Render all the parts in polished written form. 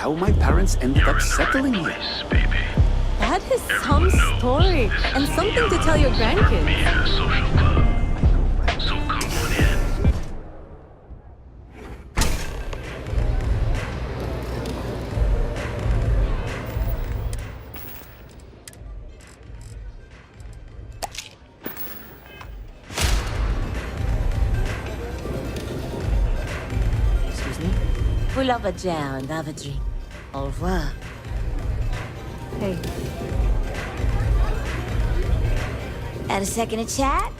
how my parents ended up settling here. That is some story, and something to tell your grandkids. Excuse me? We'll have a jam and have a drink. Au revoir. Hey. Had a second to chat?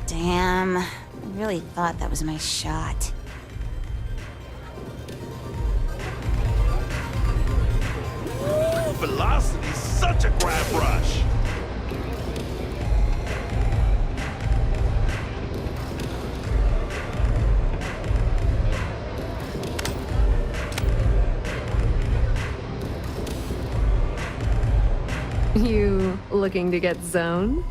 Damn. I really thought that was my shot. Ooh, velocity's such a grab rush. You looking to get zoned?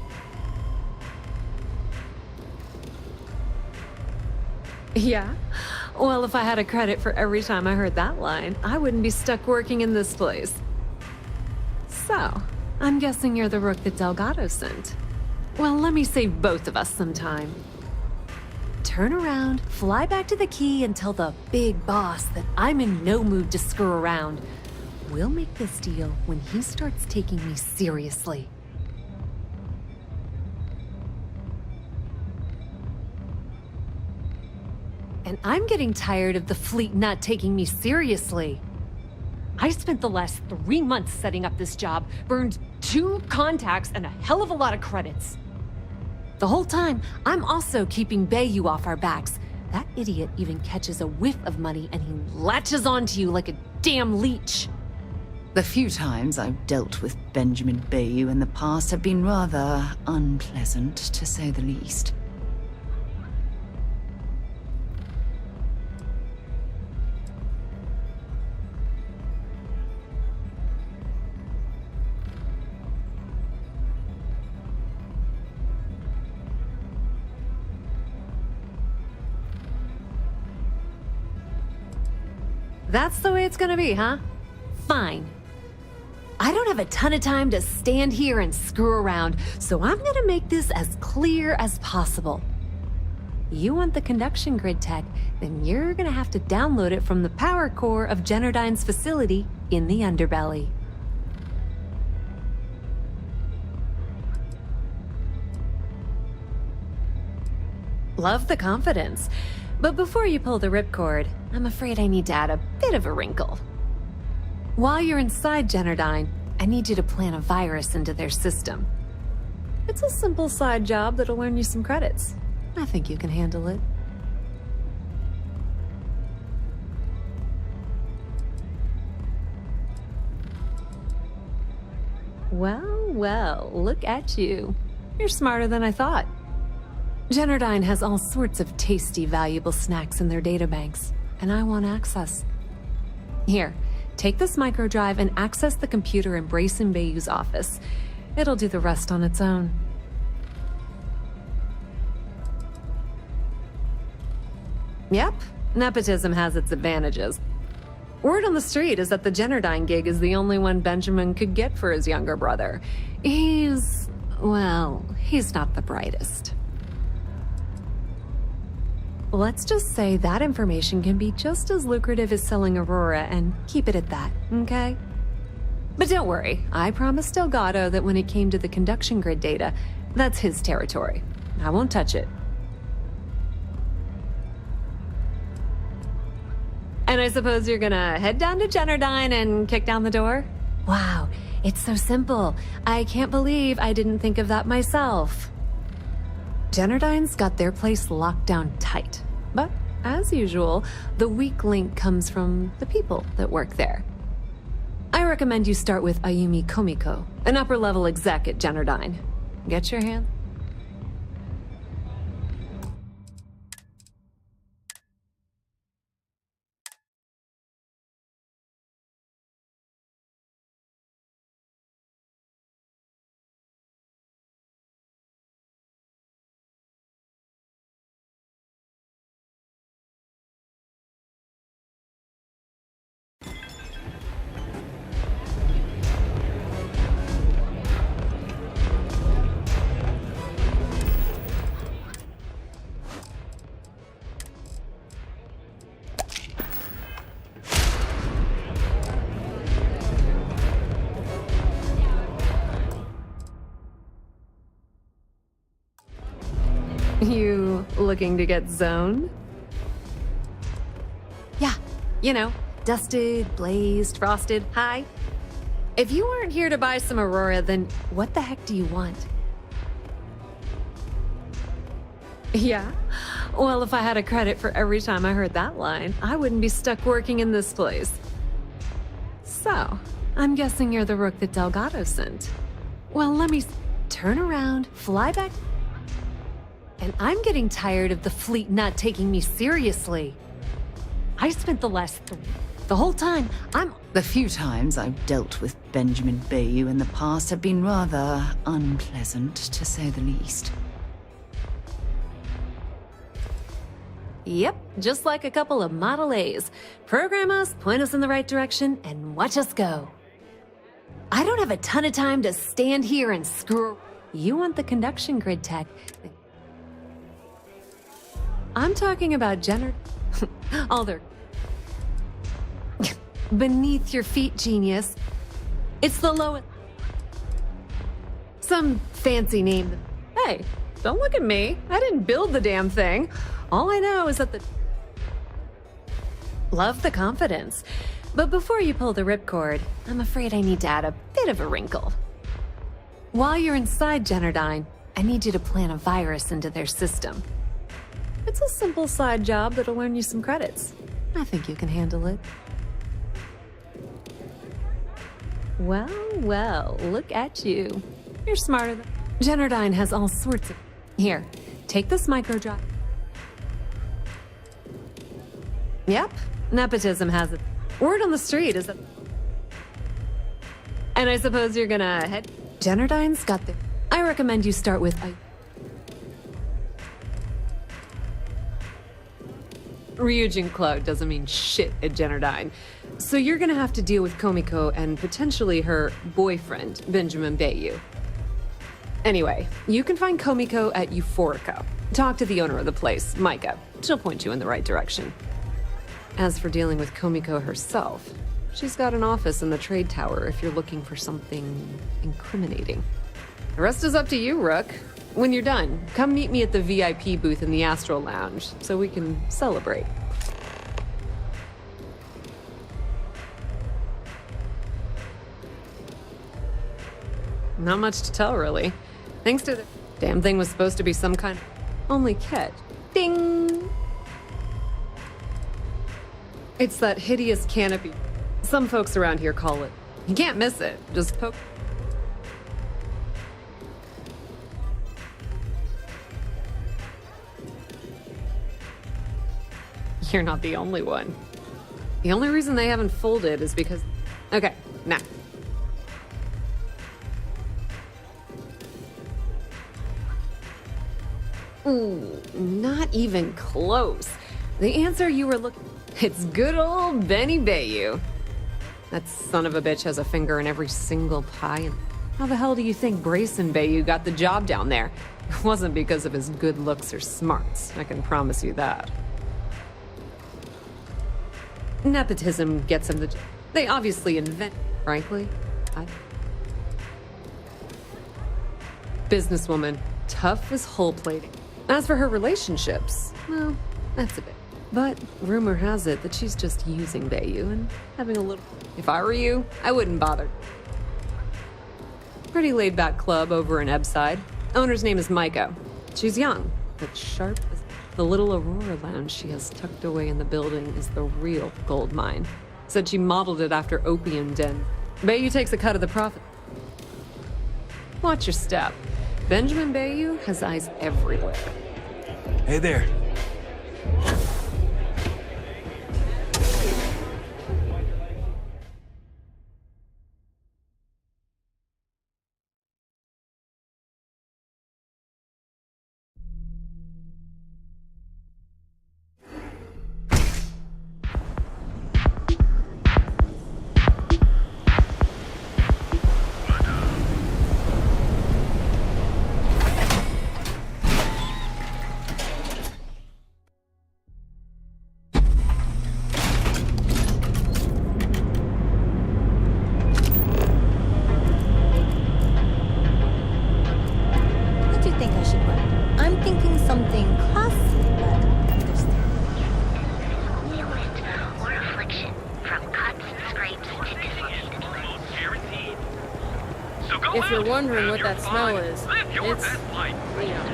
Yeah? Well, if I had a credit for every time I heard that line, I wouldn't be stuck working in this place. So, I'm guessing you're the rook that Delgado sent. Well, let me save both of us some time. Turn around, fly back to the key, and tell the big boss that I'm in no mood to screw around. We'll make this deal when he starts taking me seriously. And I'm getting tired of the fleet not taking me seriously. I spent the last 3 months setting up this job, burned 2 contacts and a hell of a lot of credits. The whole time, I'm also keeping Bayou off our backs. That idiot even catches a whiff of money and he latches onto you like a damn leech. The few times I've dealt with Benjamin Bayou in the past have been rather unpleasant, to say the least. That's the way it's gonna be, huh? Fine. I don't have a ton of time to stand here and screw around, so I'm gonna make this as clear as possible. You want the conduction grid tech, then you're gonna have to download it from the power core of Generdyne's facility in the underbelly. Love the confidence. But before you pull the ripcord, I'm afraid I need to add a bit of a wrinkle. While you're inside Generdyne, I need you to plant a virus into their system. It's a simple side job that'll earn you some credits. I think you can handle it. Well, well, look at you. You're smarter than I thought. Generdyne has all sorts of tasty, valuable snacks in their databanks, and I want access. Here, take this microdrive and access the computer in Brayson Bayou's office. It'll do the rest on its own. Yep, nepotism has its advantages. Word on the street is that the Generdyne gig is the only one Benjamin could get for his younger brother. He's not the brightest. Let's just say that information can be just as lucrative as selling Aurora and keep it at that, okay? But don't worry, I promised Delgado that when it came to the conduction grid data, that's his territory. I won't touch it. And I suppose you're gonna head down to Generdyne and kick down the door? Wow, it's so simple. I can't believe I didn't think of that myself. Generdyne's got their place locked down tight. But, as usual, the weak link comes from the people that work there. I recommend you start with Ayumi Komiko, an upper-level exec at Generdyne. Get your hand? You looking to get zoned? Yeah, you know, dusted, blazed, frosted, high. If you aren't here to buy some Aurora, then what the heck do you want? Yeah? Well, if I had a credit for every time I heard that line, I wouldn't be stuck working in this place. So, I'm guessing you're the rook that Delgado sent. Well, let me turn around, fly back. And I'm getting tired of the fleet not taking me seriously. I spent the whole time, The few times I've dealt with Benjamin Bayou in the past have been rather unpleasant, to say the least. Yep, just like a couple of Model A's. Program us, point us in the right direction, and watch us go. I don't have a ton of time to stand here and screw. You want the conduction grid tech. I'm talking about all their beneath your feet, genius. It's the lowest. Some fancy name. Hey, don't look at me. I didn't build the damn thing. All I know is that love the confidence. But before you pull the ripcord, I'm afraid I need to add a bit of a wrinkle. While you're inside Generdyne, I need you to plant a virus into their system. It's a simple side job that'll earn you some credits. I think you can handle it. Well, look at you. You're smarter than... Generdyne has all sorts of... Here, take this micro drive. Yep, nepotism has it. Word on the street is that... And I suppose you're gonna head... Generdyne's got the... I recommend you start with... Ryujin Cloud doesn't mean shit at Generdyne. So you're gonna have to deal with Komiko and potentially her boyfriend, Benjamin Bayou. Anyway, you can find Komiko at Euphorica. Talk to the owner of the place, Micah. She'll point you in the right direction. As for dealing with Komiko herself, she's got an office in the trade tower if you're looking for something incriminating. The rest is up to you, Rook. When you're done, come meet me at the VIP booth in the Astral Lounge so we can celebrate. Not much to tell, really. Thanks to the damn thing was supposed to be some kind of only catch. Ding! It's that hideous canopy. Some folks around here call it. You can't miss it. Just poke. You're not the only one. The only reason they haven't folded is because... Okay, now. Ooh, not even close. The answer you were looking... It's good old Benny Bayou. That son of a bitch has a finger in every single pie. How the hell do you think Grayson Bayou got the job down there? It wasn't because of his good looks or smarts, I can promise you that. Nepotism gets him the job. They obviously invent, frankly. Businesswoman, tough as hull plating. As for her relationships, well, that's a bit. But rumor has it that she's just using Bayou and having a little... If I were you, I wouldn't bother. Pretty laid-back club over in Ebbside. Owner's name is Micah. She's young, but sharp as... The little Aurora lounge she has tucked away in the building is the real gold mine. Said she modeled it after opium den. Bayou takes a cut of the profit. Watch your step. Benjamin Bayou has eyes everywhere. Hey there. thinking something classy, but understandable. Or affliction, from cuts and scrapes to dislocated limbs. If you're wondering what that smell is, it's Leon.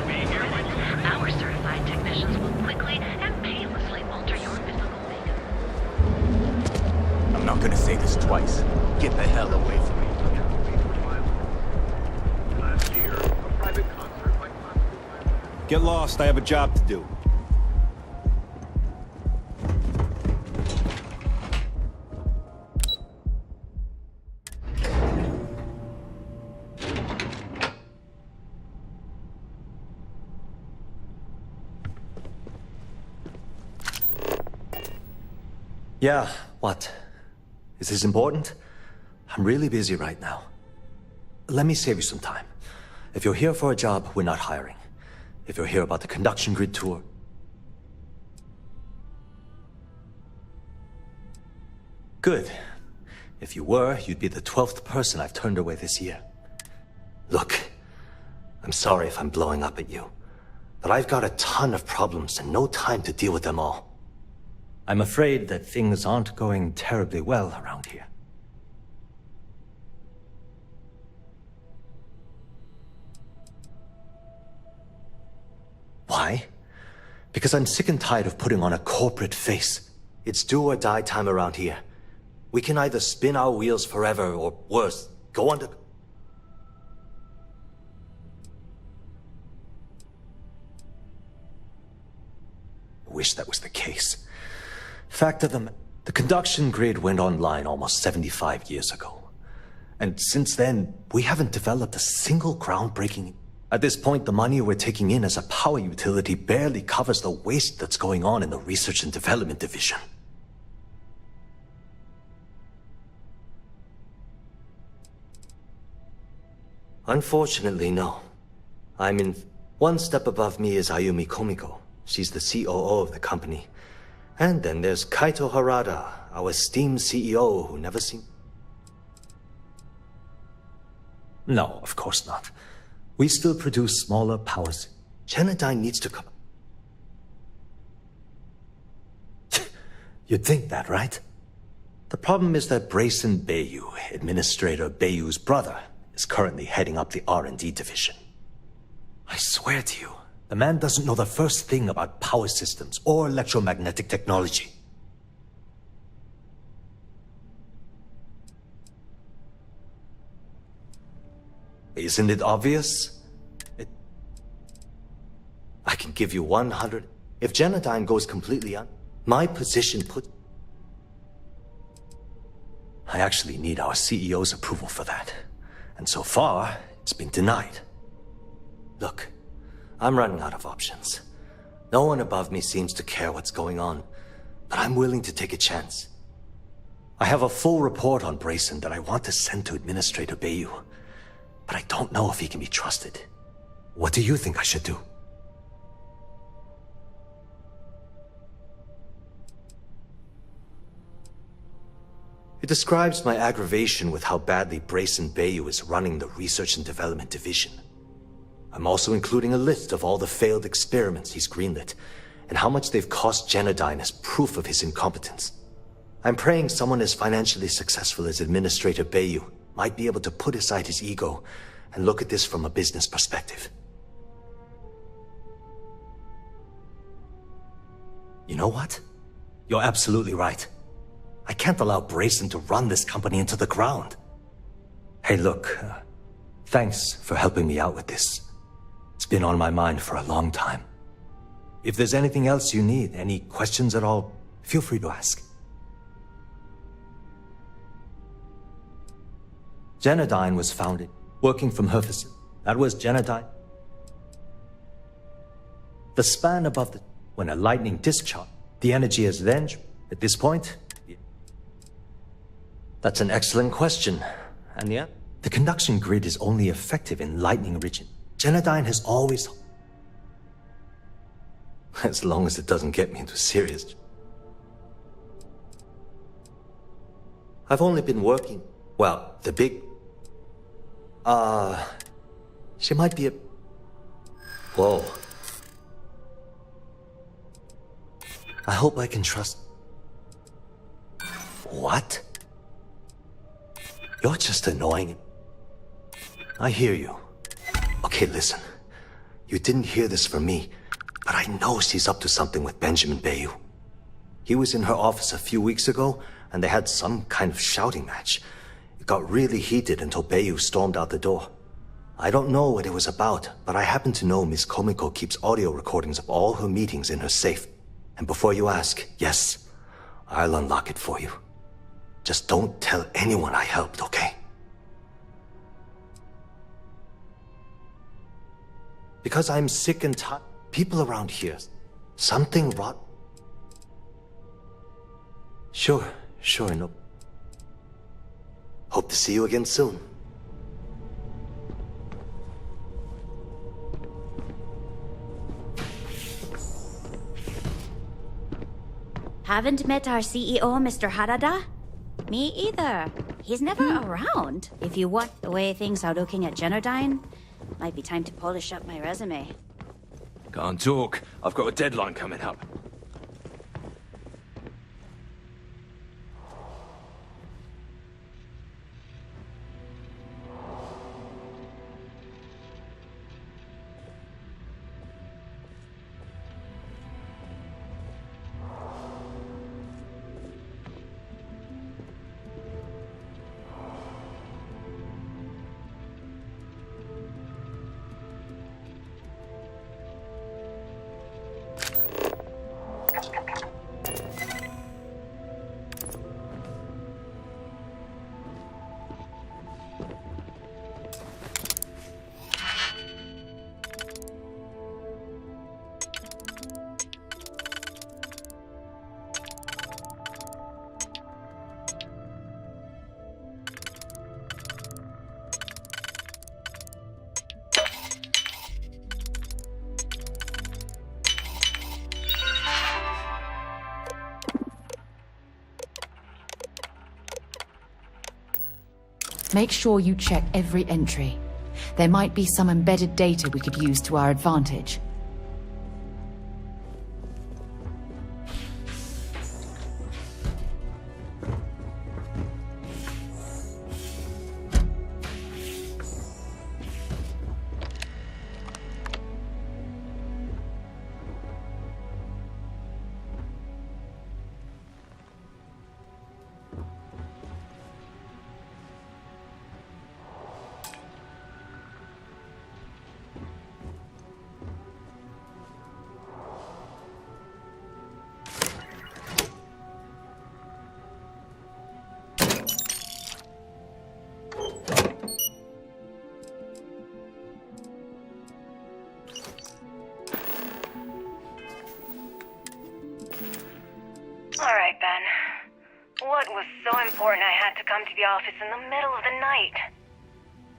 Our certified technicians will quickly and painlessly alter your physical makeup. I'm not gonna say this twice. Get the hell away from me. Get lost, I have a job to do. Yeah, what? Is this important? I'm really busy right now. Let me save you some time. If you're here for a job, we're not hiring. If you're here about the conduction grid tour... Good. If you were, you'd be the 12th person I've turned away this year. Look, I'm sorry if I'm blowing up at you, but I've got a ton of problems and no time to deal with them all. I'm afraid that things aren't going terribly well around here. Why? Because I'm sick and tired of putting on a corporate face. It's do or die time around here. We can either spin our wheels forever or worse, go under... I wish that was the case. Fact of the conduction grid went online almost 75 years ago. And since then, we haven't developed a single groundbreaking... At this point, the money we're taking in as a power utility barely covers the waste that's going on in the research and development division. Unfortunately, no. I'm in... One step above me is Ayumi Komiko. She's the COO of the company. And then there's Kaito Harada, our esteemed CEO who never seemed... No, of course not. We still produce smaller powers. Genodyne needs to come... You'd think that, right? The problem is that Brayson Bayou, Administrator Bayou's brother, is currently heading up the R&D division. I swear to you, the man doesn't know the first thing about power systems or electromagnetic technology. Isn't it obvious? I can give you 100... If Genodyne goes completely on, my position put... I actually need our CEO's approval for that. And so far, it's been denied. Look, I'm running out of options. No one above me seems to care what's going on, but I'm willing to take a chance. I have a full report on Brayson that I want to send to Administrator Bayou, but I don't know if he can be trusted. What do you think I should do? It describes my aggravation with how badly Brayson Bayou is running the Research and Development Division. I'm also including a list of all the failed experiments he's greenlit, and how much they've cost Genodyne as proof of his incompetence. I'm praying someone as financially successful as Administrator Bayou might be able to put aside his ego and look at this from a business perspective. You know what? You're absolutely right. I can't allow Brayson to run this company into the ground. Hey, look, thanks for helping me out with this. It's been on my mind for a long time. If there's anything else you need, any questions at all, feel free to ask. Genodyne was founded working from her facility. That was Genodyne. The span above the... When a lightning discharge, the energy is then... At this point... That's an excellent question. And yeah, the conduction grid is only effective in lightning region. Genodyne has always... As long as it doesn't get me into serious... I've only been working... Well, the big... She might be a... Whoa. I hope I can trust... What? You're just annoying. I hear you. Okay, listen. You didn't hear this from me, but I know she's up to something with Benjamin Bayou. He was in her office a few weeks ago, and they had some kind of shouting match. It got really heated until Bayou stormed out the door. I don't know what it was about, but I happen to know Miss Komiko keeps audio recordings of all her meetings in her safe. And before you ask, yes, I'll unlock it for you. Just don't tell anyone I helped, okay? Because I'm sick and tired. People around here. Something rot. Sure, no. Hope to see you again soon. Haven't met our CEO, Mr. Harada? Me either. He's never around. If you want the way things are looking at Genodyne, might be time to polish up my resume. Can't talk. I've got a deadline coming up. Make sure you check every entry. There might be some embedded data we could use to our advantage. All right, Ben. What was so important I had to come to the office in the middle of the night?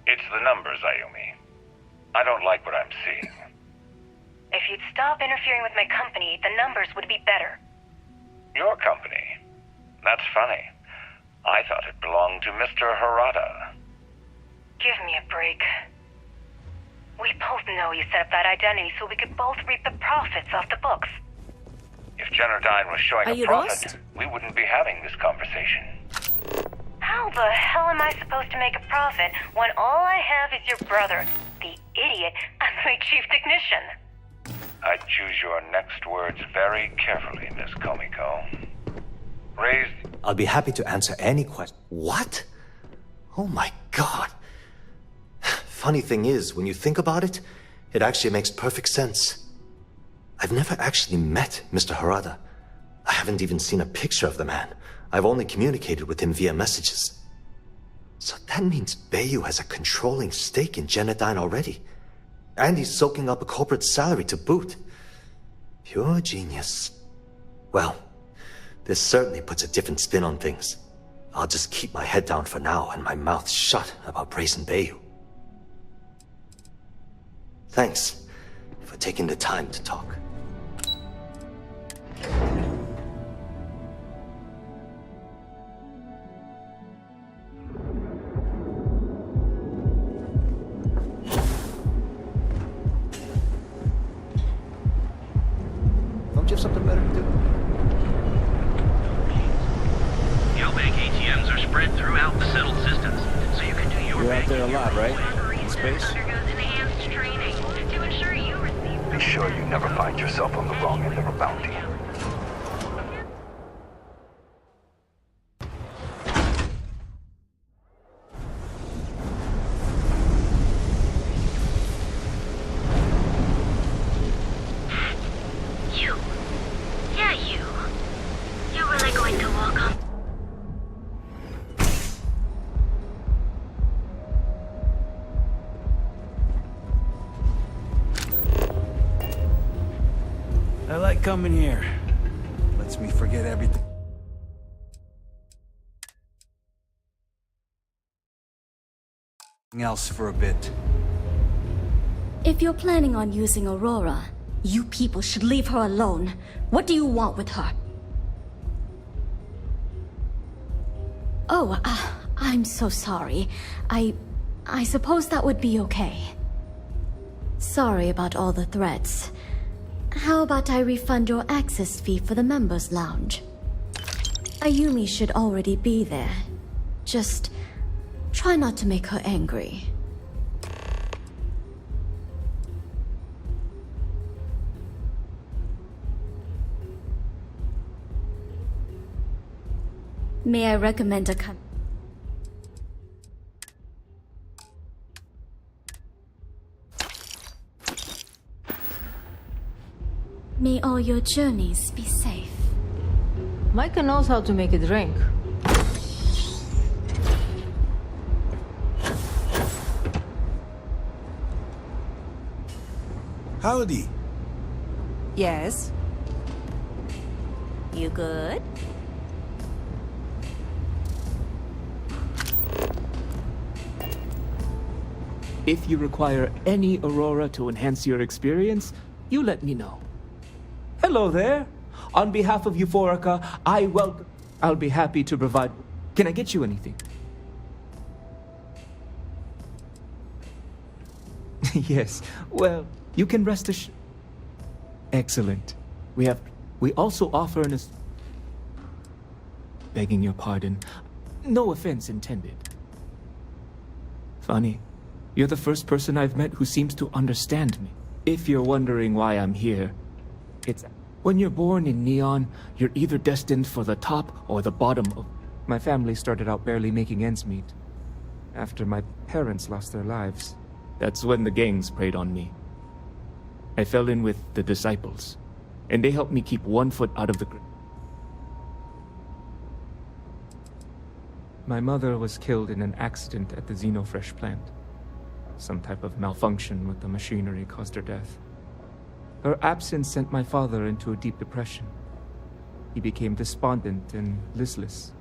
It's the numbers, Ayumi. I don't like what I'm seeing. If you'd stop interfering with my company, the numbers would be better. Your company? That's funny. I thought it belonged to Mr. Harada. Give me a break. We both know you set up that identity so we could both reap the profits off the books. If Genodyne was showing Are a you profit, lost? we wouldn't be having this conversation. How the hell am I supposed to make a profit when all I have is your brother, the idiot, as my chief technician? I'd choose your next words very carefully, Miss Komiko. Raised... I'll be happy to answer any question. What? Oh my god. Funny thing is, when you think about it, it actually makes perfect sense. I've never actually met Mr. Harada. I haven't even seen a picture of the man. I've only communicated with him via messages. So that means Bayou has a controlling stake in Genodyne already. And he's soaking up a corporate salary to boot. Pure genius. Well, this certainly puts a different spin on things. I'll just keep my head down for now and my mouth shut about Brazen Bayou. Thanks for taking the time to talk. Don't you have something better to do? space? Undergoes enhanced training to ensure you receive. Be sure you never find yourself on the wrong end of a bounty. You. Yeah, you. You're really going to walk on. I like coming here. Lets me forget everything else for a bit. If you're planning on using Aurora, you people should leave her alone. What do you want with her? Oh, I'm so sorry. I suppose that would be okay. Sorry about all the threats. How about I refund your access fee for the members' lounge? Ayumi should already be there. Just try not to make her angry. May I recommend a May all your journeys be safe. Micah knows how to make a drink. Howdy. Yes? You good? If you require any Aurora to enhance your experience, you let me know. Hello there. On behalf of Euphorica, I'll be happy to provide... Can I get you anything? Yes, well, you can rest assured. Excellent. We also offer an... Begging your pardon. No offense intended. Funny. You're the first person I've met who seems to understand me. If you're wondering why I'm here, it's... When you're born in Neon, you're either destined for the top or the bottom of... My family started out barely making ends meet. After my parents lost their lives, that's when the gangs preyed on me. I fell in with the Disciples, and they helped me keep one foot out of the... My mother was killed in an accident at the Xenofresh plant. Some type of malfunction with the machinery caused her death. Her absence sent my father into a deep depression. He became despondent and listless.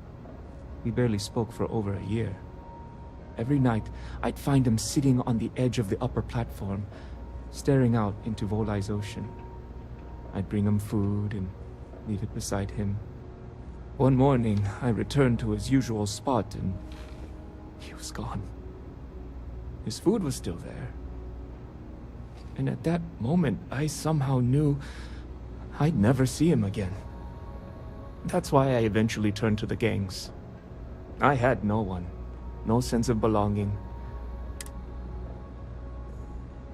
We barely spoke for over a year. Every night, I'd find him sitting on the edge of the upper platform, staring out into Volai's ocean. I'd bring him food and leave it beside him. One morning, I returned to his usual spot and he was gone. His food was still there. And at that moment, I somehow knew I'd never see him again. That's why I eventually turned to the gangs. I had no one, no sense of belonging.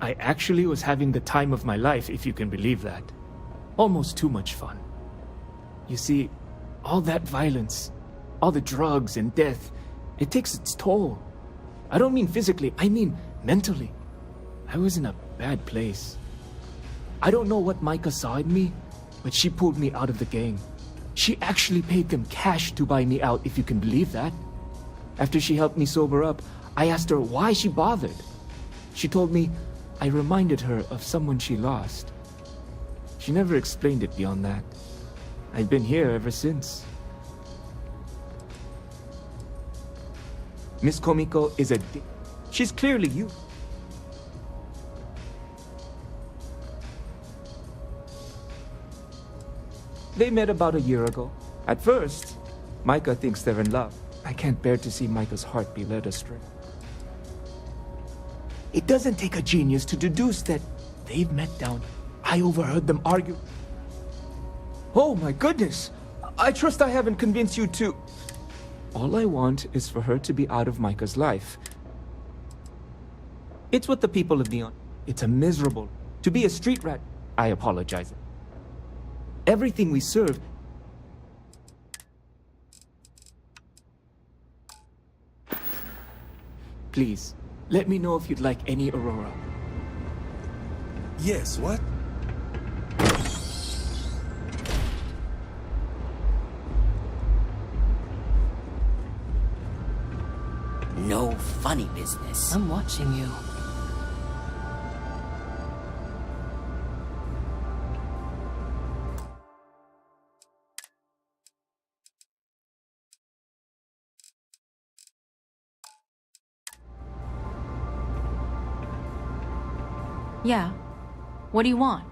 I actually was having the time of my life, if you can believe that. Almost too much fun. You see, all that violence, all the drugs and death, it takes its toll. I don't mean physically, I mean mentally. I was in a bad place. I don't know what Micah saw in me, but she pulled me out of the gang. She actually paid them cash to buy me out, if you can believe that. After she helped me sober up, I asked her why she bothered. She told me I reminded her of someone she lost. She never explained it beyond that. I've been here ever since. Miss Komiko is a she's clearly you. They met about a year ago. At first, Micah thinks they're in love. I can't bear to see Micah's heart be led astray. It doesn't take a genius to deduce that they've met down. I overheard them argue. Oh my goodness! I trust I haven't convinced you to... All I want is for her to be out of Micah's life. It's what the people of Neon. It's a miserable. To be a street rat, I apologize. Everything we serve. Please, let me know if you'd like any Aurora. Yes, what? No funny business. I'm watching you. Yeah. What do you want?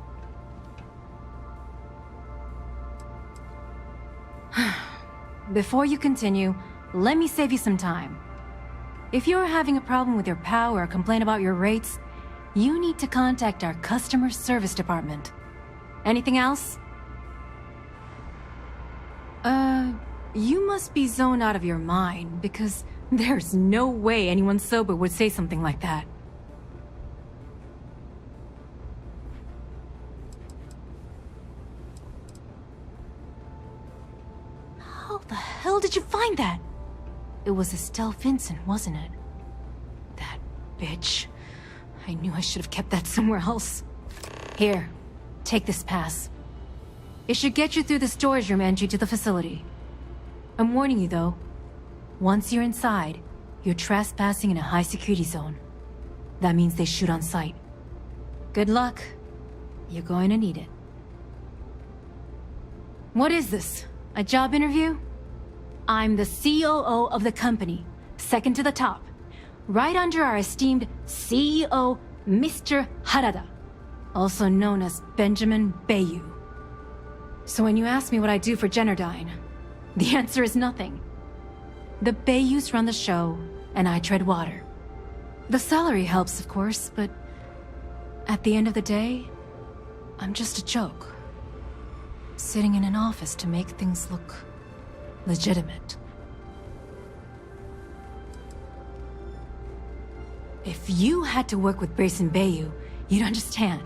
Before you continue, let me save you some time. If you're having a problem with your power or complain about your rates, you need to contact our customer service department. Anything else? You must be zoned out of your mind, because there's no way anyone sober would say something like that. How the hell did you find that? It was Estelle Vincent, wasn't it? That bitch. I knew I should have kept that somewhere else. Here, take this pass. It should get you through the storage room entry to the facility. I'm warning you though. Once you're inside, you're trespassing in a high-security zone. That means they shoot on sight. Good luck. You're going to need it. What is this? A job interview? I'm the COO of the company, second to the top, right under our esteemed CEO, Mr. Harada, also known as Benjamin Bayou. So when you ask me what I do for Generdyne, the answer is nothing. The Bayous run the show, and I tread water. The salary helps, of course, but at the end of the day, I'm just a joke. Sitting in an office to make things look legitimate. If you had to work with Grayson Bayou, you'd understand.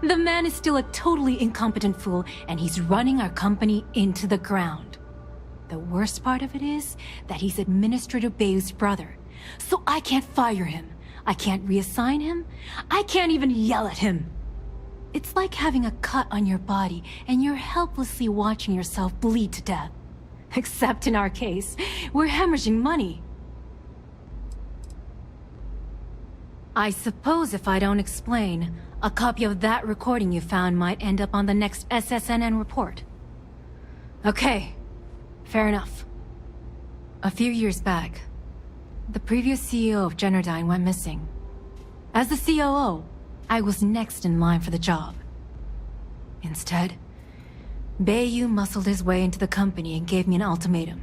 The man is still a totally incompetent fool, and he's running our company into the ground. The worst part of it is that he's Administrator Bayou's brother, so I can't fire him. I can't reassign him. I can't even yell at him. It's like having a cut on your body and you're helplessly watching yourself bleed to death. Except in our case, we're hemorrhaging money. I suppose if I don't explain, a copy of that recording you found might end up on the next SSNN report. Okay, fair enough. A few years back, the previous CEO of Generdyne went missing. As the COO, I was next in line for the job. Instead, Bayou muscled his way into the company and gave me an ultimatum.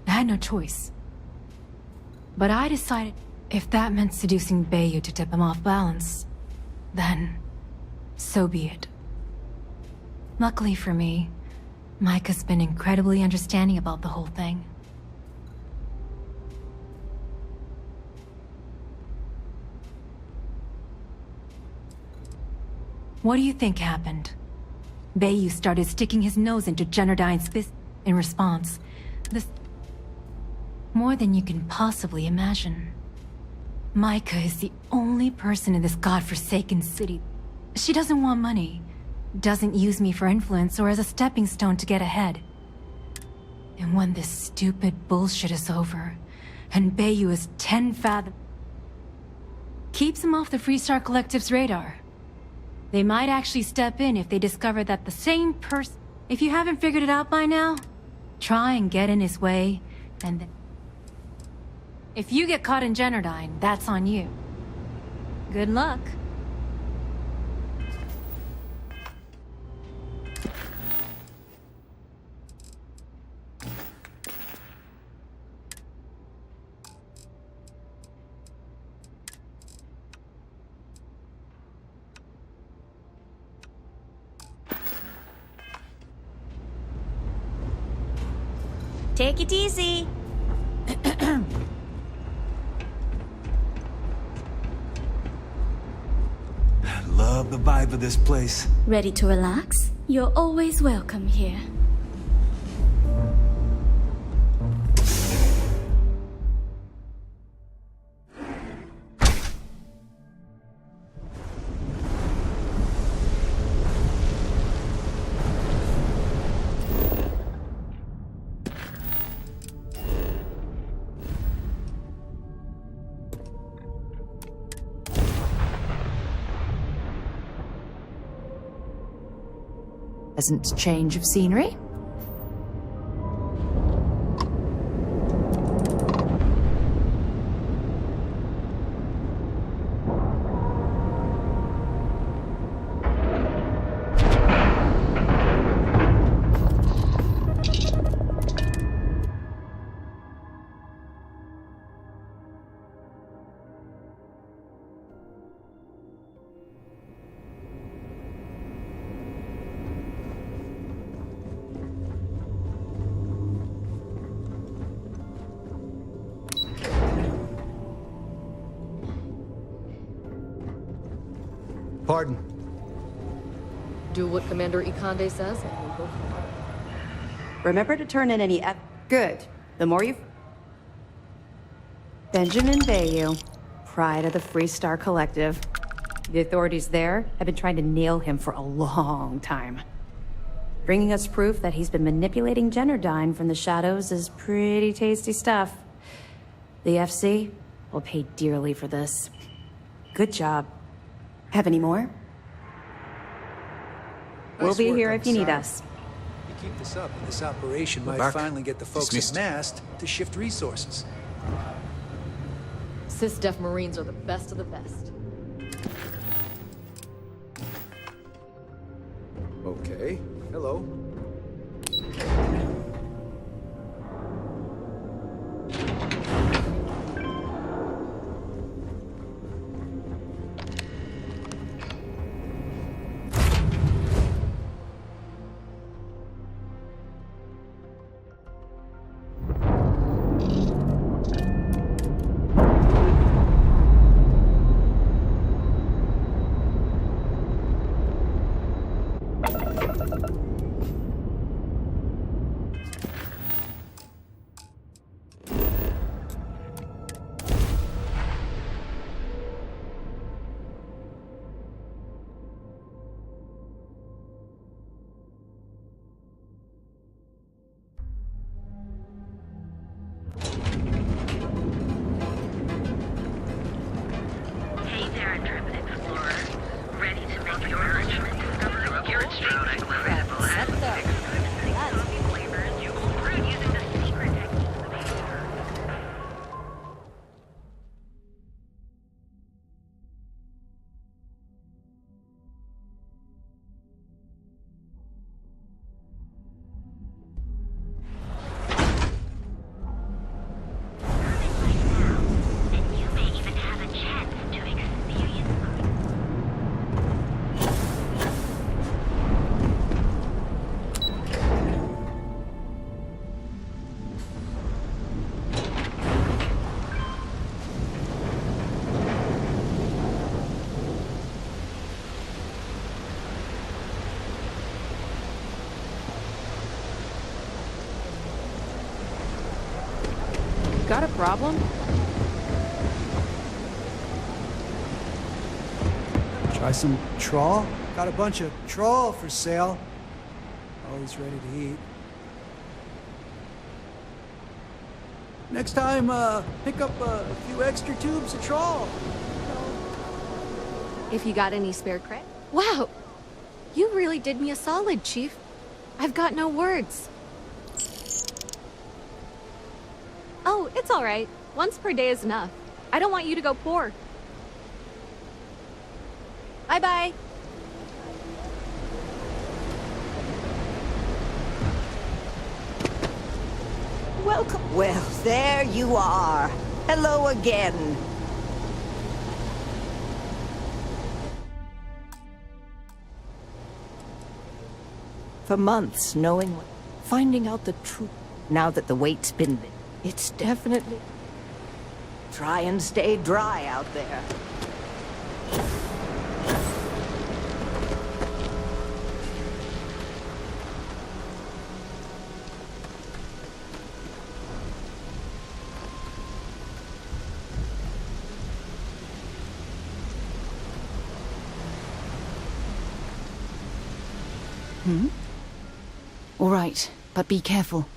I had no choice. But I decided if that meant seducing Bayou to tip him off balance, then so be it. Luckily for me, Mike has been incredibly understanding about the whole thing. What do you think happened? Bayou started sticking his nose into Generdyne's business in response. This... more than you can possibly imagine. Micah is the only person in this godforsaken city. She doesn't want money, doesn't use me for influence or as a stepping stone to get ahead. And when this stupid bullshit is over, and Bayou is 10 fathoms... keeps him off the Freestar Collective's radar. They might actually step in if they discover that the same person... If you haven't figured it out by now, try and get in his way, and then... If you get caught in Generdyne, that's on you. Good luck. Take it easy. love the vibe of this place. Ready to relax? You're always welcome here. Pleasant change of scenery. Pardon. Do what Commander Ikande says, and we'll go from there. Remember to turn in any Good. The more you... Benjamin Bayou, pride of the Freestar Collective. The authorities there have been trying to nail him for a long time. Bringing us proof that he's been manipulating Generdyne from the shadows is pretty tasty stuff. The FC will pay dearly for this. Good job. Have any more? We'll be here if you need us. You keep this up, and this operation might back. finally get the folks Dismissed. at MAST to shift resources. SysDef Marines are the best of the best. Okay. Hello. Hey there, intrepid explorer. Ready to make your urgent discovery? You're extremely credible as exclusive flavors you will brew using the secret techniques of Hazer. Got a problem? Try some trawl? Got a bunch of trawl for sale. Always ready to eat. Next time, pick up a few extra tubes of trawl. If you got any spare credit. Wow! You really did me a solid, Chief. I've got no words. Oh, it's all right. Once per day is enough. I don't want you to go poor. Bye-bye. Welcome. Well, there you are. Hello again. For months, knowing, finding out the truth. Now that the weight's been, it's definitely. Try and stay dry out there. All right, but be careful.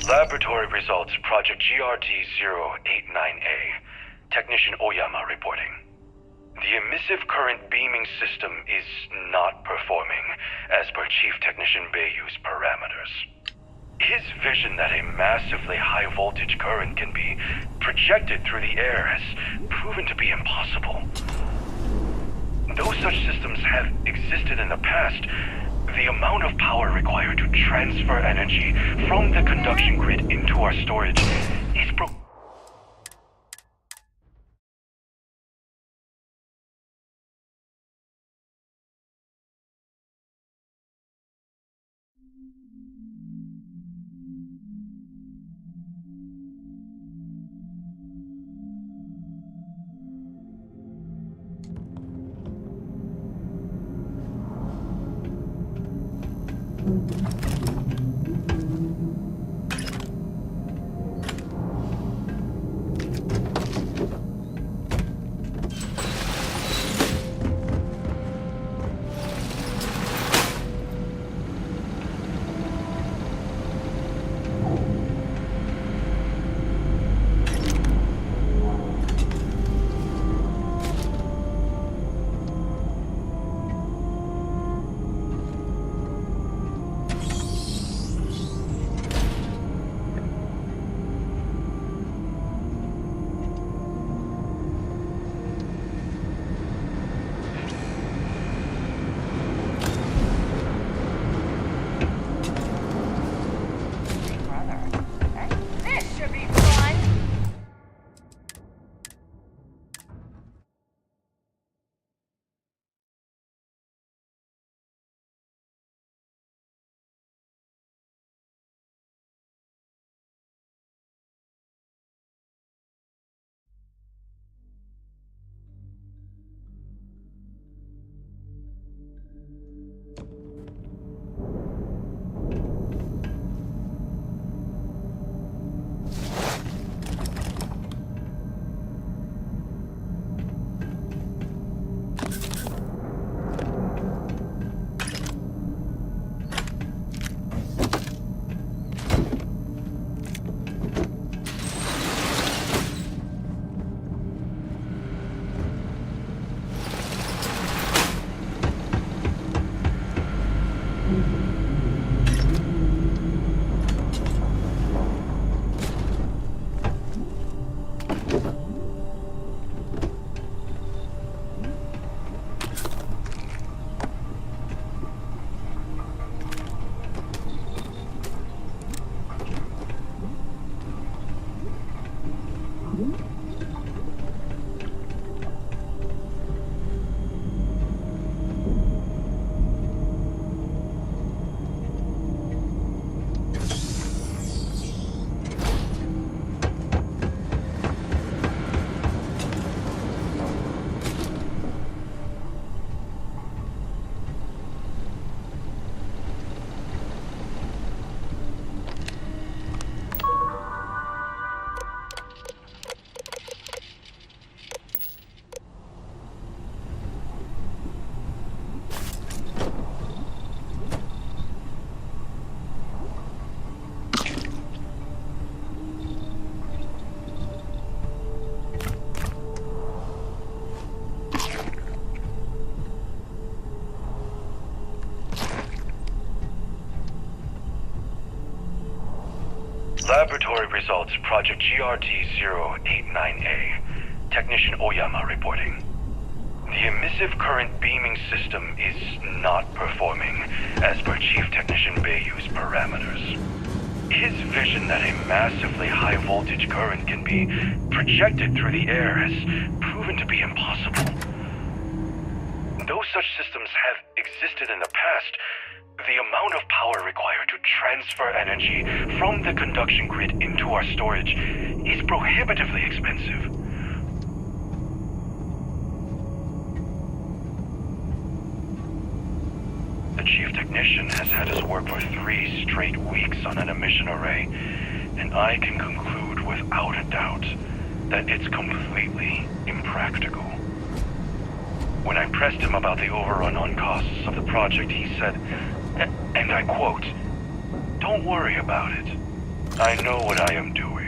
Laboratory results, Project GRD-089A. Technician Oyama reporting. The emissive current beaming system is not performing as per Chief Technician Bayou's parameters. His vision that a massively high voltage current can be projected through the air has proven to be impossible. Though such systems have existed in the past, the amount of power required to transfer energy from the conduction grid into our storage is Laboratory results, Project GRD-089A. Technician Oyama reporting. The emissive current beaming system is not performing as per Chief Technician Bayou's parameters. His vision that a massively high voltage current can be projected through the air has proven to be impossible. Though such systems have existed in the past, the amount of power required to transfer energy from the conduction grid into our storage is prohibitively expensive. The Chief Technician has had us work for 3 straight weeks on an emission array, and I can conclude without a doubt that it's completely impractical. When I pressed him about the overrun on costs of the project, he said, and I quote, "Don't worry about it. I know what I am doing."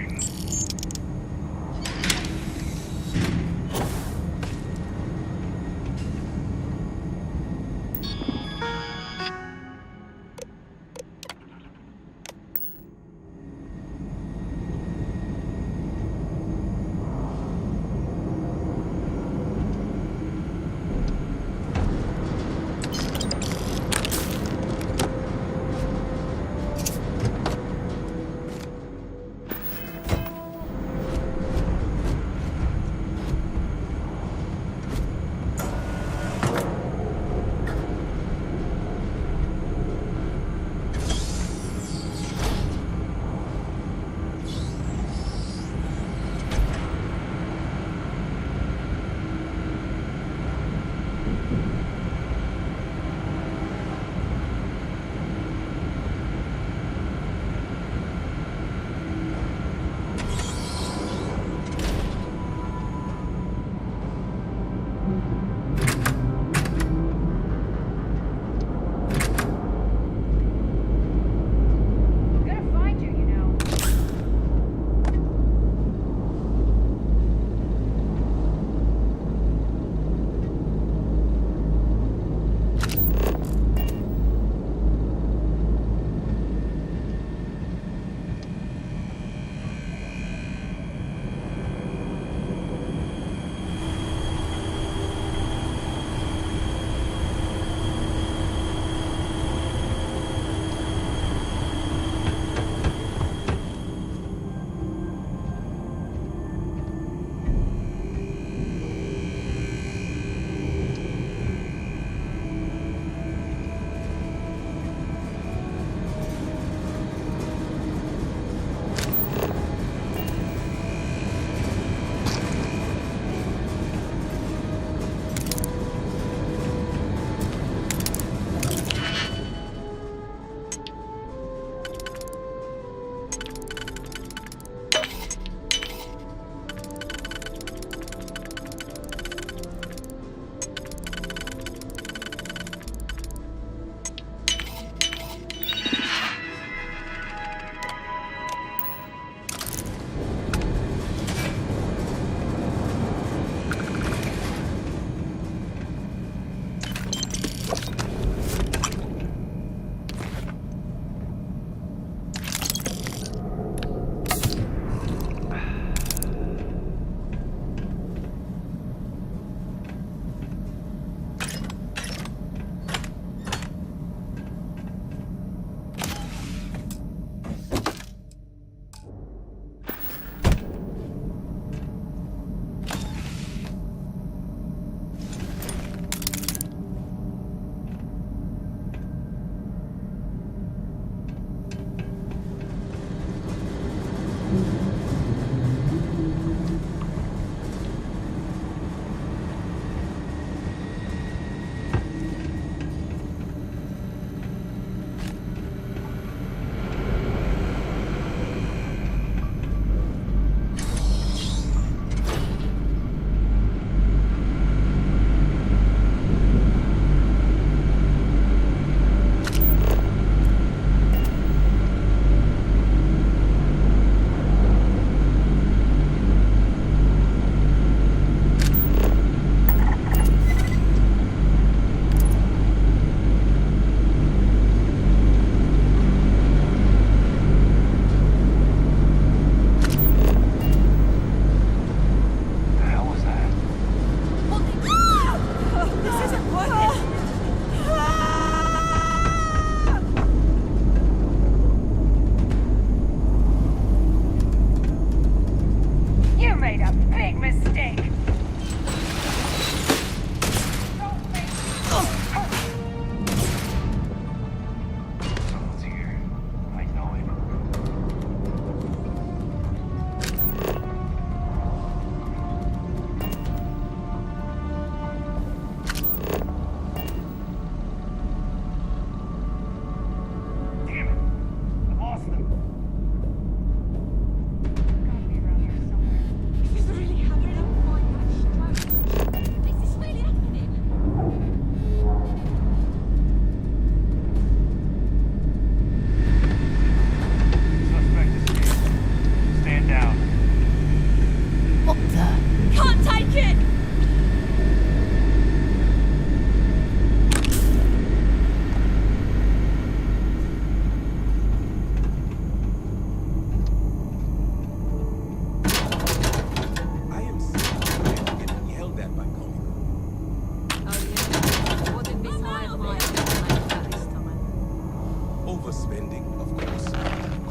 Overspending, of course.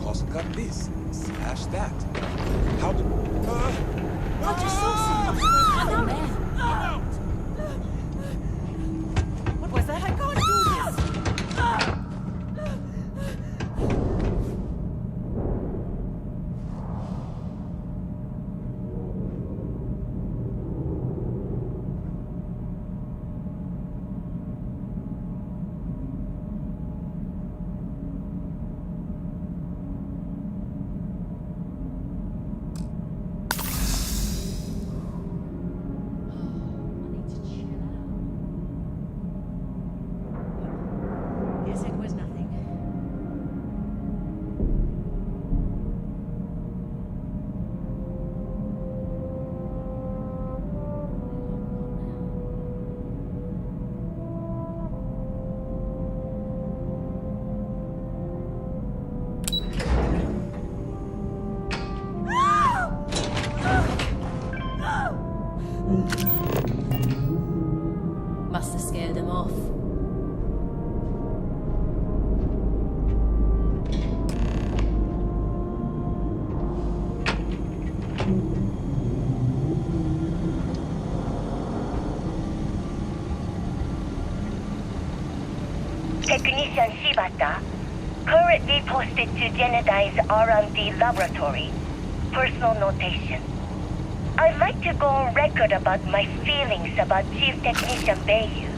Cost cut this, slash that. How did... What is so Oh, man. What was that? I can't do this! Yes, it was nothing. Must have scared him off. Technician Shibata, currently posted to Genodyne's R&D laboratory. Personal notation. I'd like to go on record about my feelings about Chief Technician Bayu.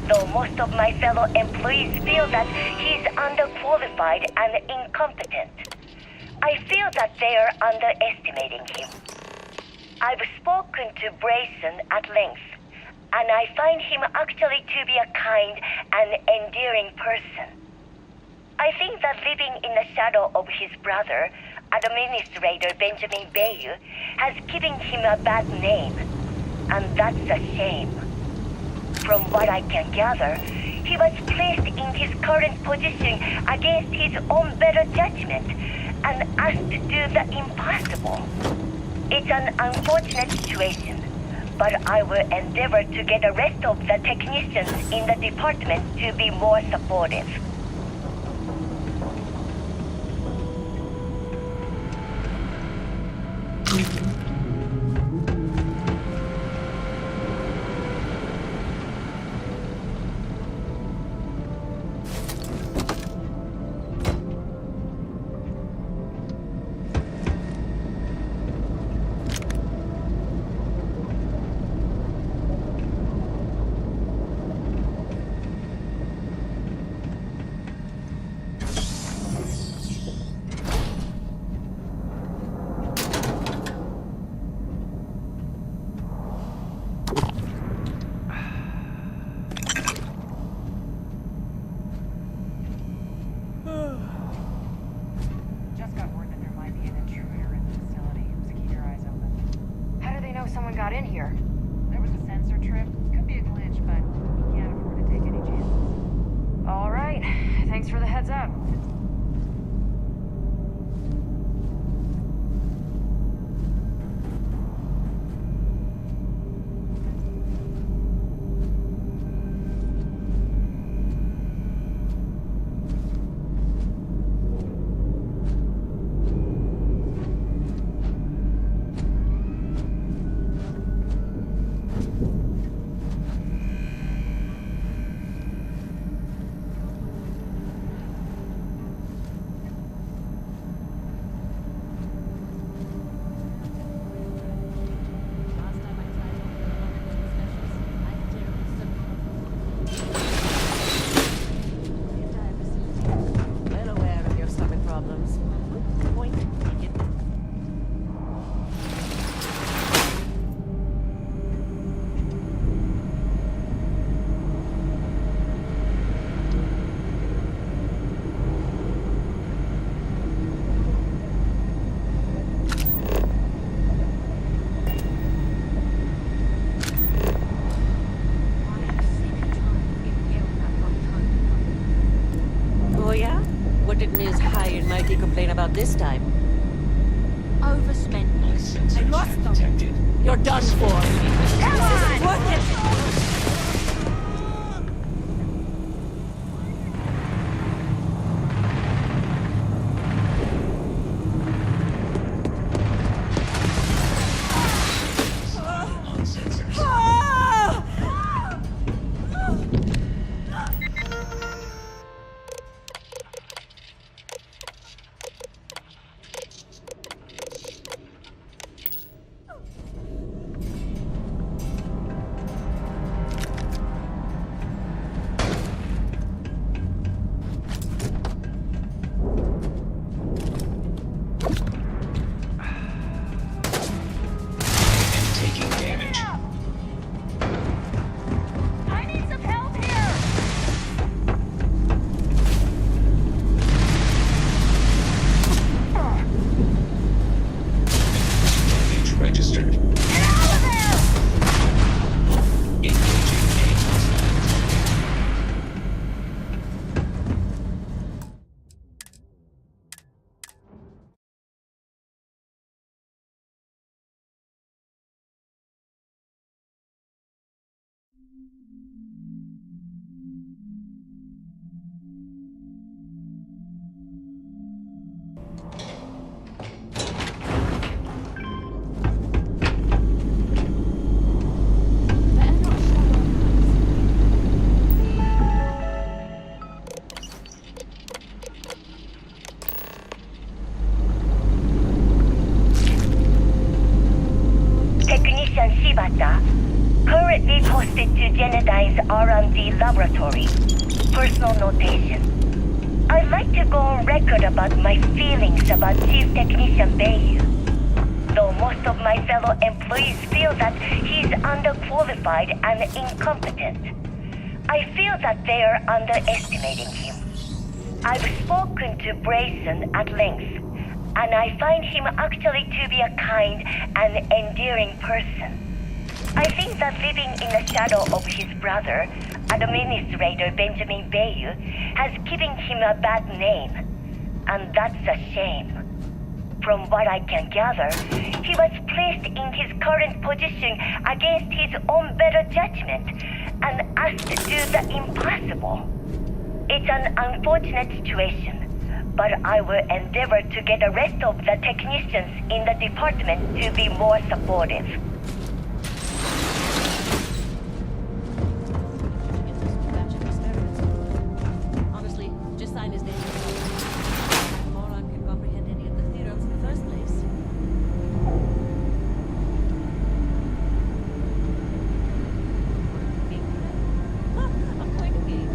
Though most of my fellow employees feel that he's underqualified and incompetent, I feel that they are underestimating him. I've spoken to Brayson at length, and I find him actually to be a kind and endearing person. I think that living in the shadow of his brother, Administrator Benjamin Bayu, has given him a bad name, and that's a shame. From what I can gather, he was placed in his current position against his own better judgment and asked to do the impossible. It's an unfortunate situation, but I will endeavor to get the rest of the technicians in the department to be more supportive. Just got word that there might be an intruder in the facility, so keep your eyes open. How do they know someone got in here? There was a sensor trip. Could be a glitch, but we can't afford to take any chances. All right. Thanks for the heads up. Well aware of your stomach problems. Point taken. Oh yeah? What did Ms. High and Mighty complain about this time? Overspending. I lost them. You're done for. Come on! Worth it! Technician Shibata, currently posted to Genodyne's R&D laboratory. Personal notation. I'd like to go on record about my feelings about Chief Technician Bayu. Though most of my fellow employees feel that he's underqualified and incompetent, I feel that they are underestimating him. I've spoken to Brayson at length, and I find him actually to be a kind and endearing person. I think that living in the shadow of his brother, Administrator Benjamin Bayu, has given him a bad name, and that's a shame. From what I can gather, he was placed in his current position against his own better judgment and asked to do the impossible. It's an unfortunate situation, but I will endeavor to get the rest of the technicians in the department to be more supportive. Honestly, just sign his name. No moron can comprehend any of the theorems in the first place. I'm going to be.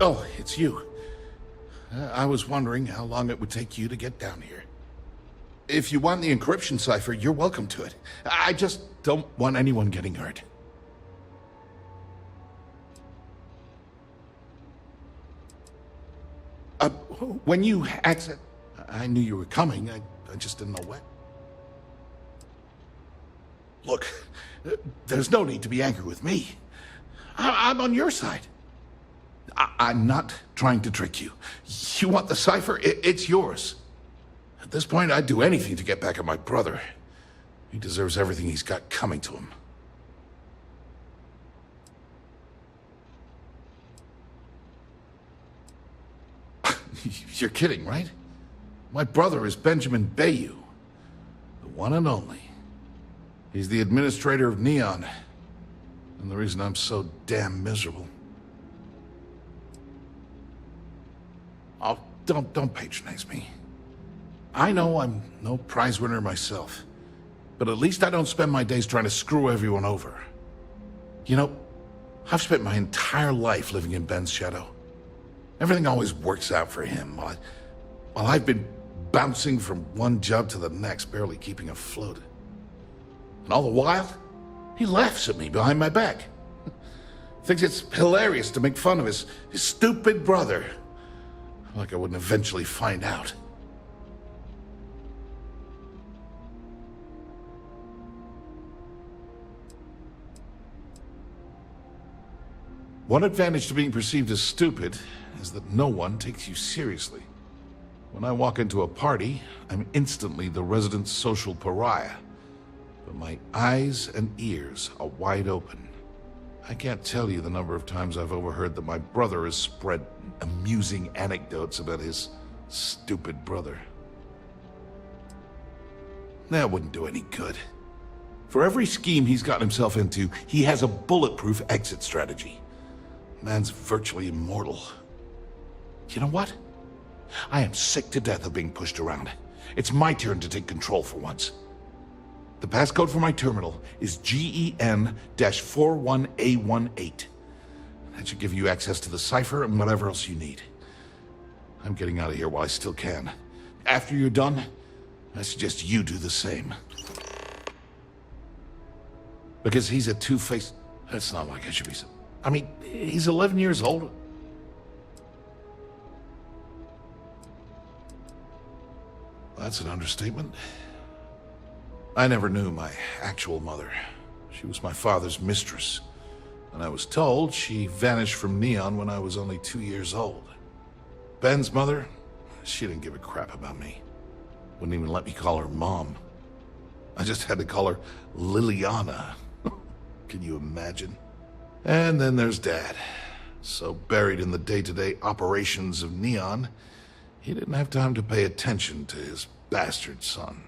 Oh, it's you. I was wondering how long it would take you to get down here. If you want the encryption cipher, you're welcome to it. I just don't want anyone getting hurt. When you access... I knew you were coming. I just didn't know when. Look, there's no need to be angry with me. I'm on your side. I'm not trying to trick you. You want the cipher? It's yours. At this point, I'd do anything to get back at my brother. He deserves everything he's got coming to him. You're kidding, right? My brother is Benjamin Bayou, the one and only. He's the administrator of Neon, and the reason I'm so damn miserable. Oh, don't patronize me. I know I'm no prize winner myself, but at least I don't spend my days trying to screw everyone over. You know, I've spent my entire life living in Ben's shadow. Everything always works out for him, while I've been bouncing from one job to the next, barely keeping afloat. And all the while, he laughs at me behind my back. Thinks it's hilarious to make fun of his stupid brother. Like I wouldn't eventually find out. One advantage to being perceived as stupid is that no one takes you seriously. When I walk into a party, I'm instantly the resident social pariah. But my eyes and ears are wide open. I can't tell you the number of times I've overheard that my brother has spread amusing anecdotes about his stupid brother. That wouldn't do any good. For every scheme he's gotten himself into, he has a bulletproof exit strategy. Man's virtually immortal. You know what? I am sick to death of being pushed around. It's my turn to take control for once. The passcode for my terminal is GEN-41A18. That should give you access to the cipher and whatever else you need. I'm getting out of here while I still can. After you're done, I suggest you do the same. Because he's a two-faced... That's not like I should be... I mean, he's 11 years old. That's an understatement. I never knew my actual mother. She was my father's mistress. And I was told she vanished from Neon when I was only 2 years old. Ben's mother, she didn't give a crap about me. Wouldn't even let me call her Mom. I just had to call her Liliana. Can you imagine? And then there's Dad. So buried in the day-to-day operations of Neon, he didn't have time to pay attention to his bastard son.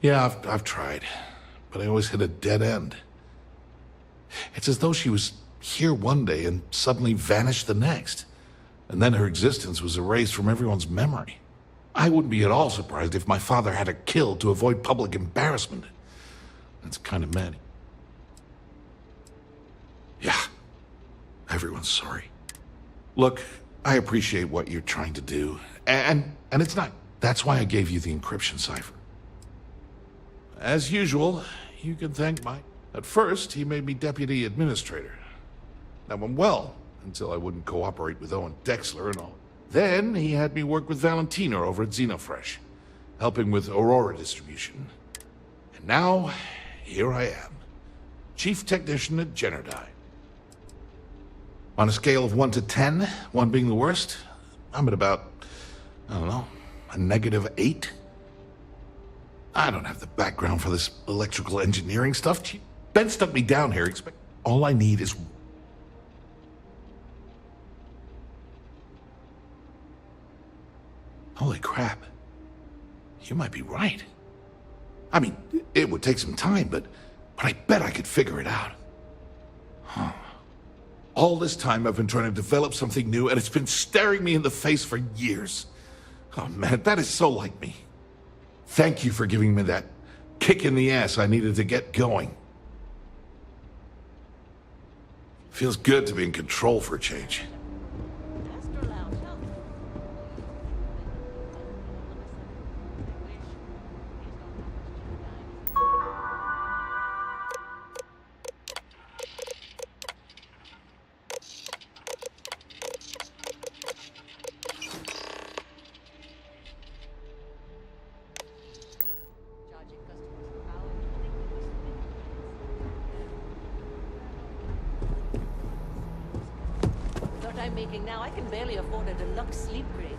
Yeah, I've tried, but I always hit a dead end. It's as though she was here one day and suddenly vanished the next, and then her existence was erased from everyone's memory. I wouldn't be at all surprised if my father had her killed to avoid public embarrassment. That's kind of mad. Yeah, everyone's sorry. Look, I appreciate what you're trying to do, and it's not. That's why I gave you the encryption cipher. As usual, you can thank Mike. At first, he made me deputy administrator. That went well, until I wouldn't cooperate with Owen Dexler and all. Then he had me work with Valentina over at Xenofresh, helping with Aurora distribution. And now, here I am, chief technician at Generdyne. On a scale of 1 to 10, 1 being the worst, I'm at about, I don't know, a -8. I don't have the background for this electrical engineering stuff. Ben stuck me down here. All I need is... Holy crap. You might be right. I mean, it would take some time, but I bet I could figure it out. Huh. All this time I've been trying to develop something new, and it's been staring me in the face for years. Oh man, that is so like me. Thank you for giving me that kick in the ass I needed to get going. Feels good to be in control for a change. What I'm making now, I can barely afford a deluxe sleep grade.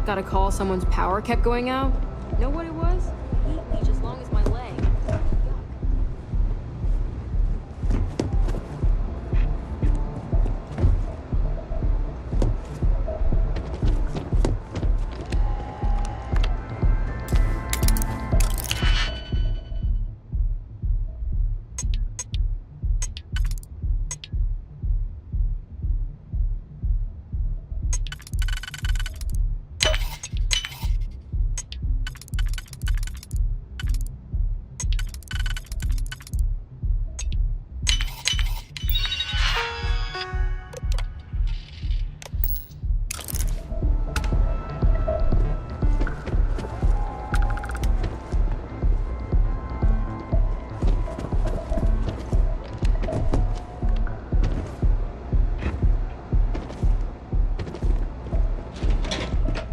Got a call someone's power kept going out. Know what it was? Heat leech as long as my leg.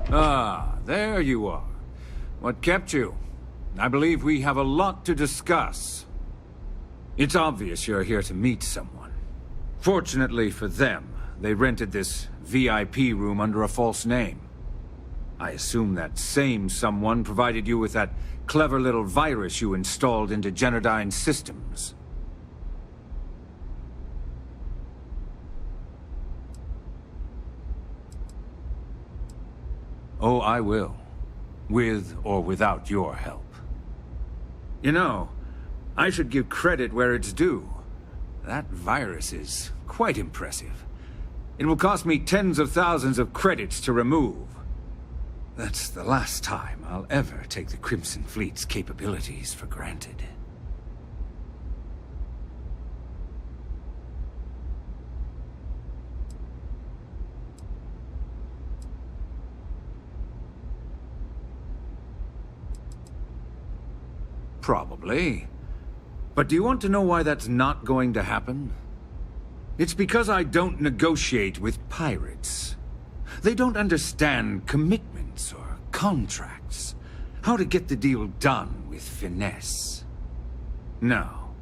Ah, there you are. What kept you? I believe we have a lot to discuss. It's obvious you're here to meet someone. Fortunately for them, they rented this VIP room under a false name. I assume that same someone provided you with that clever little virus you installed into Generdyne's systems. Oh, I will. With or without your help. You know, I should give credit where it's due. That virus is quite impressive. It will cost me tens of thousands of credits to remove. That's the last time I'll ever take the Crimson Fleet's capabilities for granted. Probably. But do you want to know why that's not going to happen? It's because I don't negotiate with pirates. They don't understand commitments or contracts. How to get the deal done with finesse. No.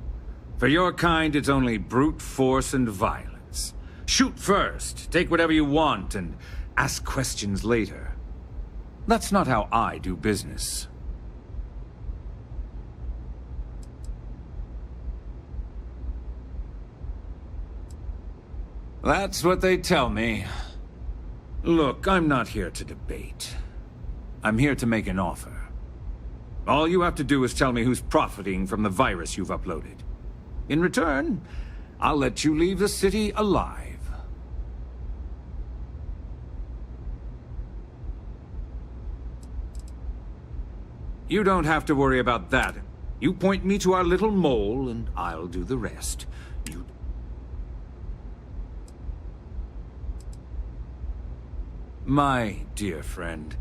For your kind, it's only brute force and violence. Shoot first, take whatever you want, and ask questions later. That's not how I do business. That's what they tell me. Look, I'm not here to debate. I'm here to make an offer. All you have to do is tell me who's profiting from the virus you've uploaded. In return, I'll let you leave the city alive. You don't have to worry about that. You point me to our little mole, and I'll do the rest. You... My dear friend,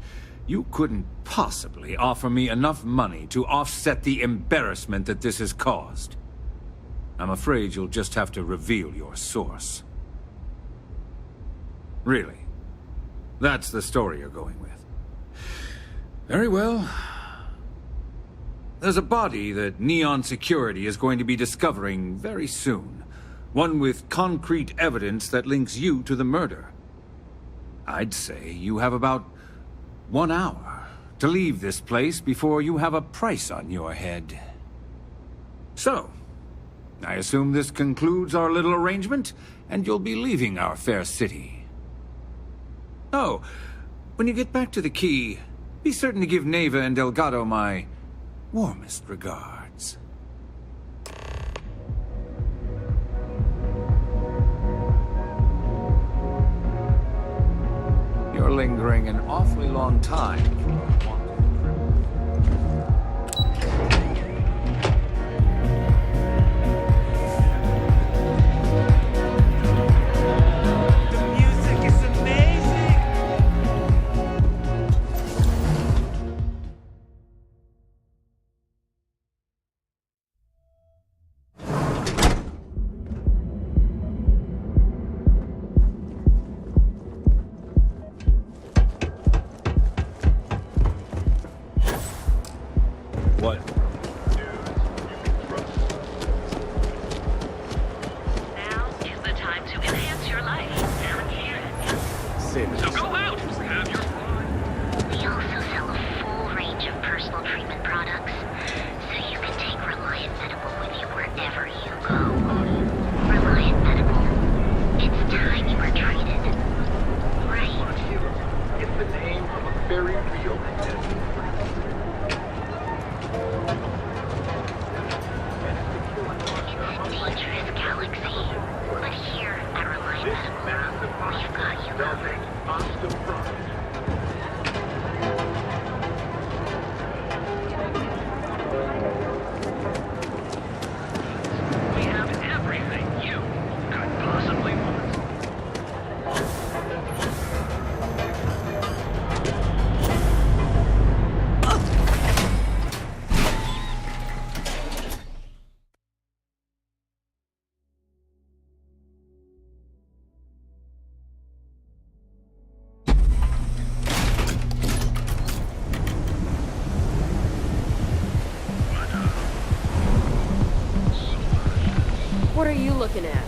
you couldn't possibly offer me enough money to offset the embarrassment that this has caused. I'm afraid you'll just have to reveal your source. Really? That's the story you're going with. Very well. There's a body that Neon Security is going to be discovering very soon. One with concrete evidence that links you to the murder. I'd say you have about 1 hour to leave this place before you have a price on your head. So, I assume this concludes our little arrangement, and you'll be leaving our fair city. Oh, when you get back to the key, be certain to give Neva and Delgado my warmest regards. You're lingering an awfully long time for a wanted criminal. The music is amazing! What? Now is the time to enhance your life. Save it. So go out, have your fun. We also sell a full range of personal treatment products, so you can take Reliant Medical with you wherever you go. Reliant Medical. It's time you were treated. Right. It's the name of a very real entity. Dangerous galaxy. But here at Reliant Medical, we've got you covered. We have everything you could possibly want. What are you looking at?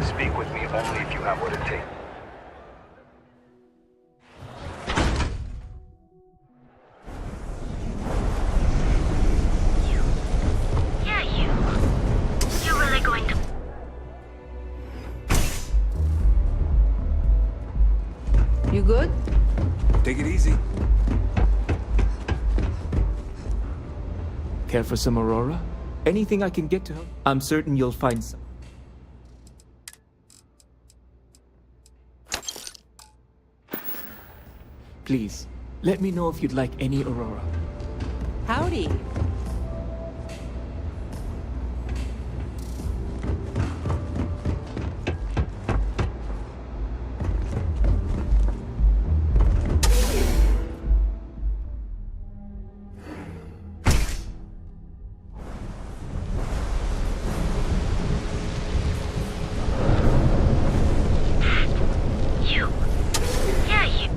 Speak with me only if you have what it takes. Yeah, you. You're really going to... You good? Take it easy. Care for some Aurora? Anything I can get to her? I'm certain you'll find some. Please, let me know if you'd like any Aurora. Howdy. You. Yeah, you.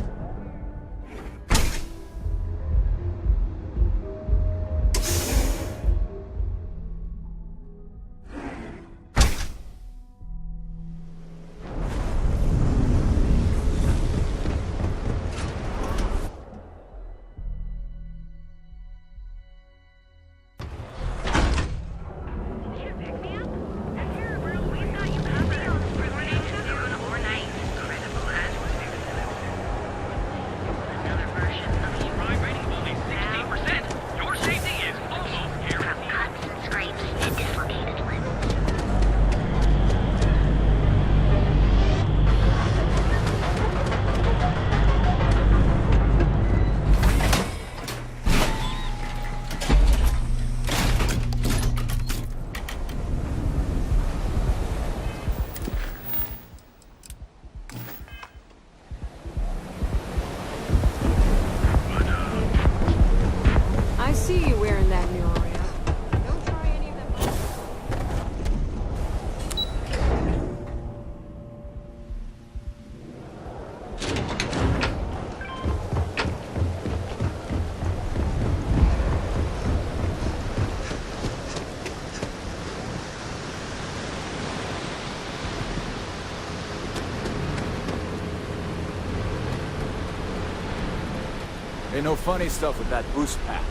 Ain't no funny stuff with that boost pack.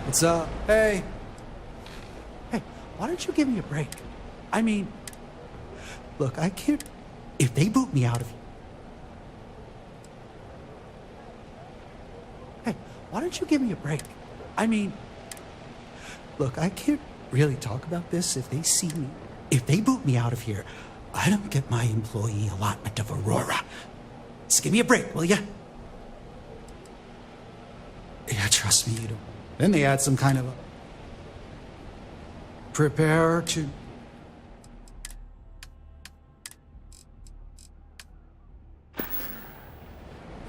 What's up? Hey. Hey, why don't you give me a break? I mean, look, I can't... If they boot me out of here... Hey, why don't you give me a break? I mean, look, I can't really talk about this if they see me. If they boot me out of here, I don't get my employee allotment of Aurora. Just give me a break, will ya? Yeah, trust me, you don't. Then they add some kind of a... Prepare to...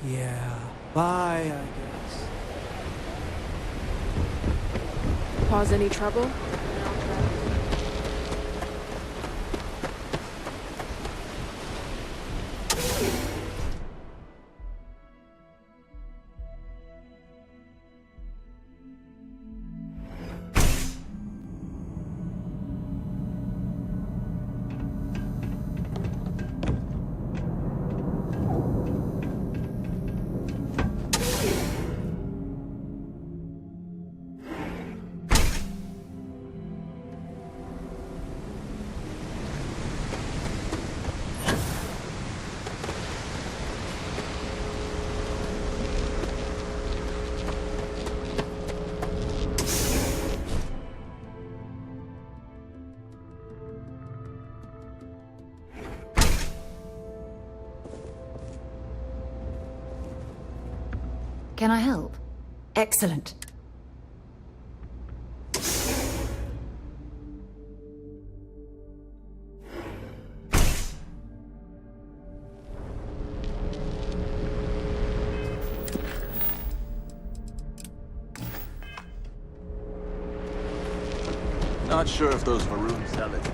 Yeah, bye, I guess. Cause any trouble? Can I help? Excellent. Not sure if those maroon sell it.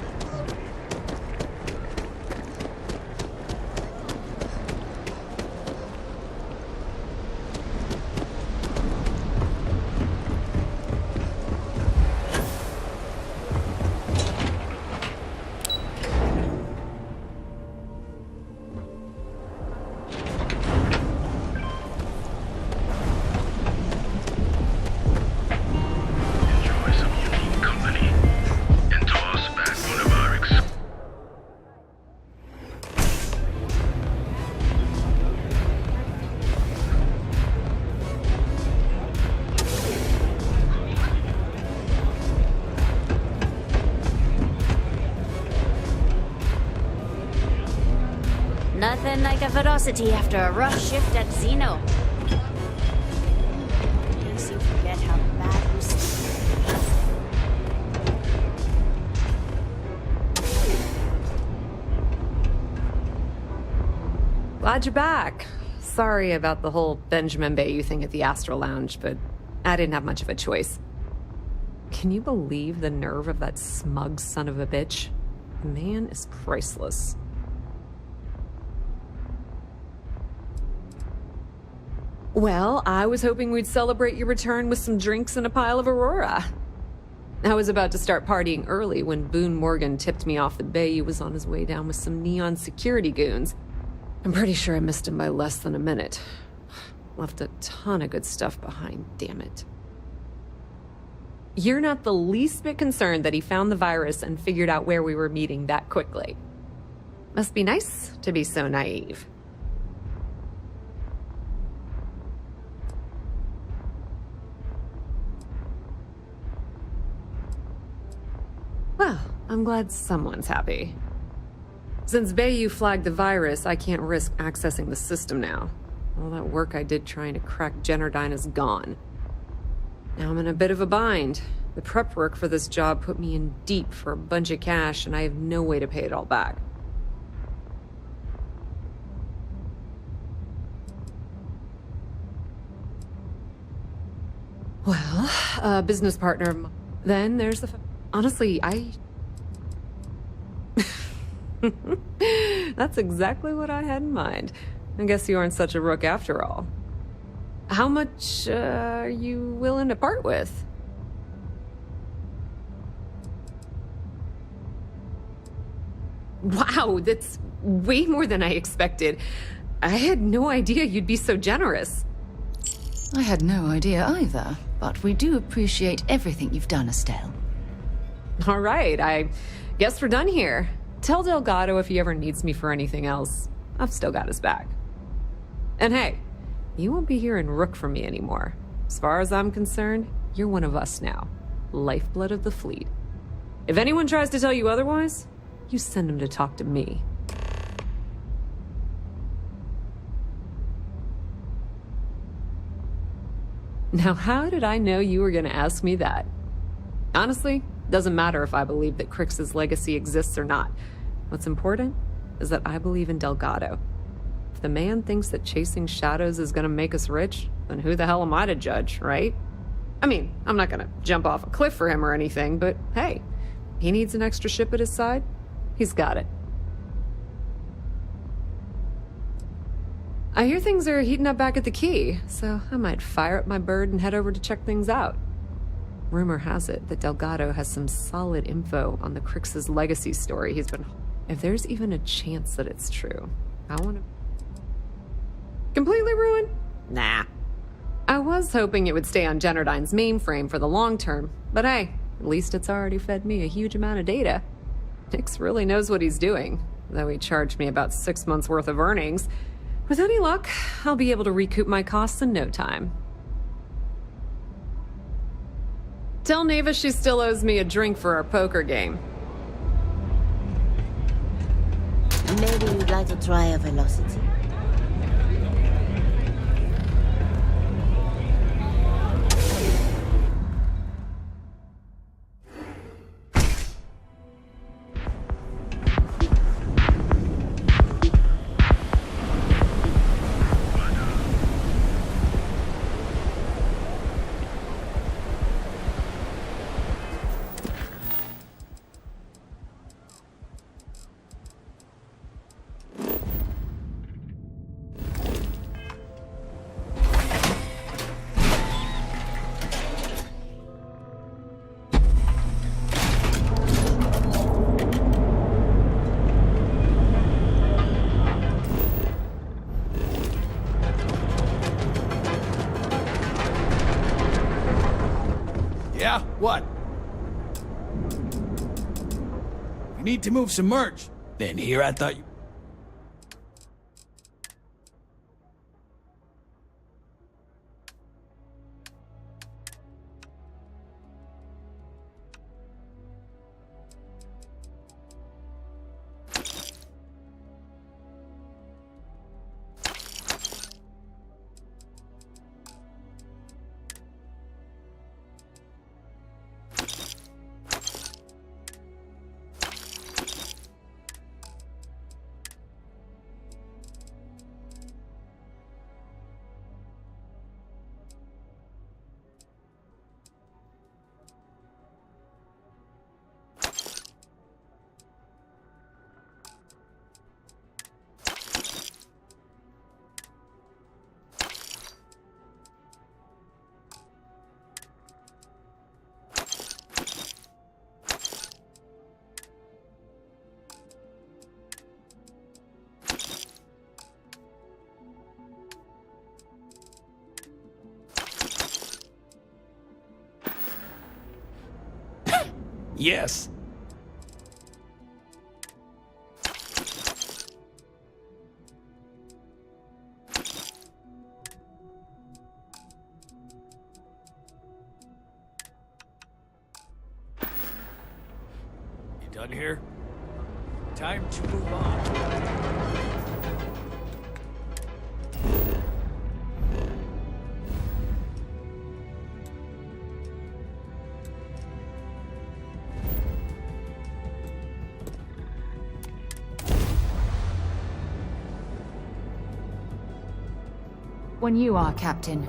Nothing like a ferocity after a rough shift at Xeno. You seem to forget how bad we Glad you're back. Sorry about the whole Benjamin Bayou thing at the Astral Lounge, but I didn't have much of a choice. Can you believe the nerve of that smug son of a bitch? The man is priceless. Well, I was hoping we'd celebrate your return with some drinks and a pile of Aurora. I was about to start partying early when Boone Morgan tipped me off that Bayou was on his way down with some neon security goons. I'm pretty sure I missed him by less than a minute. Left a ton of good stuff behind, damn it. You're not the least bit concerned that he found the virus and figured out where we were meeting that quickly. Must be nice to be so naive. Well, I'm glad someone's happy. Since Bayou flagged the virus, I can't risk accessing the system now. All that work I did trying to crack Generdyne is gone. Now I'm in a bit of a bind. The prep work for this job put me in deep for a bunch of cash, and I have no way to pay it all back. Well, a business partner. Then there's the... Honestly, That's exactly what I had in mind. I guess you aren't such a rook after all. How much are you willing to part with? Wow, that's way more than I expected. I had no idea you'd be so generous. I had no idea either, but we do appreciate everything you've done, Estelle. All right, I guess we're done here. Tell Delgado if he ever needs me for anything else. I've still got his back. And hey, you won't be hearing Rook from me anymore. As far as I'm concerned, you're one of us now. Lifeblood of the fleet. If anyone tries to tell you otherwise, you send them to talk to me. Now, how did I know you were going to ask me that? Honestly, doesn't matter if I believe that Crix's legacy exists or not. What's important is that I believe in Delgado. If the man thinks that chasing shadows is going to make us rich, then who the hell am I to judge, right? I mean, I'm not going to jump off a cliff for him or anything, but hey, he needs an extra ship at his side. He's got it. I hear things are heating up back at the Key, so I might fire up my bird and head over to check things out. Rumor has it that Delgado has some solid info on the Crix's legacy story he's been... If there's even a chance that it's true, I want to... Completely ruin? Nah. I was hoping it would stay on Generdyne's mainframe for the long term, but hey, at least it's already fed me a huge amount of data. Nix really knows what he's doing, though he charged me about 6 months' worth of earnings. With any luck, I'll be able to recoup my costs in no time. Tell Neva she still owes me a drink for our poker game. Maybe you'd like to try a velocity? Yeah? What? You need to move some merch. Then here I thought you... Yes. You done here? Time to move on. When you are, Captain.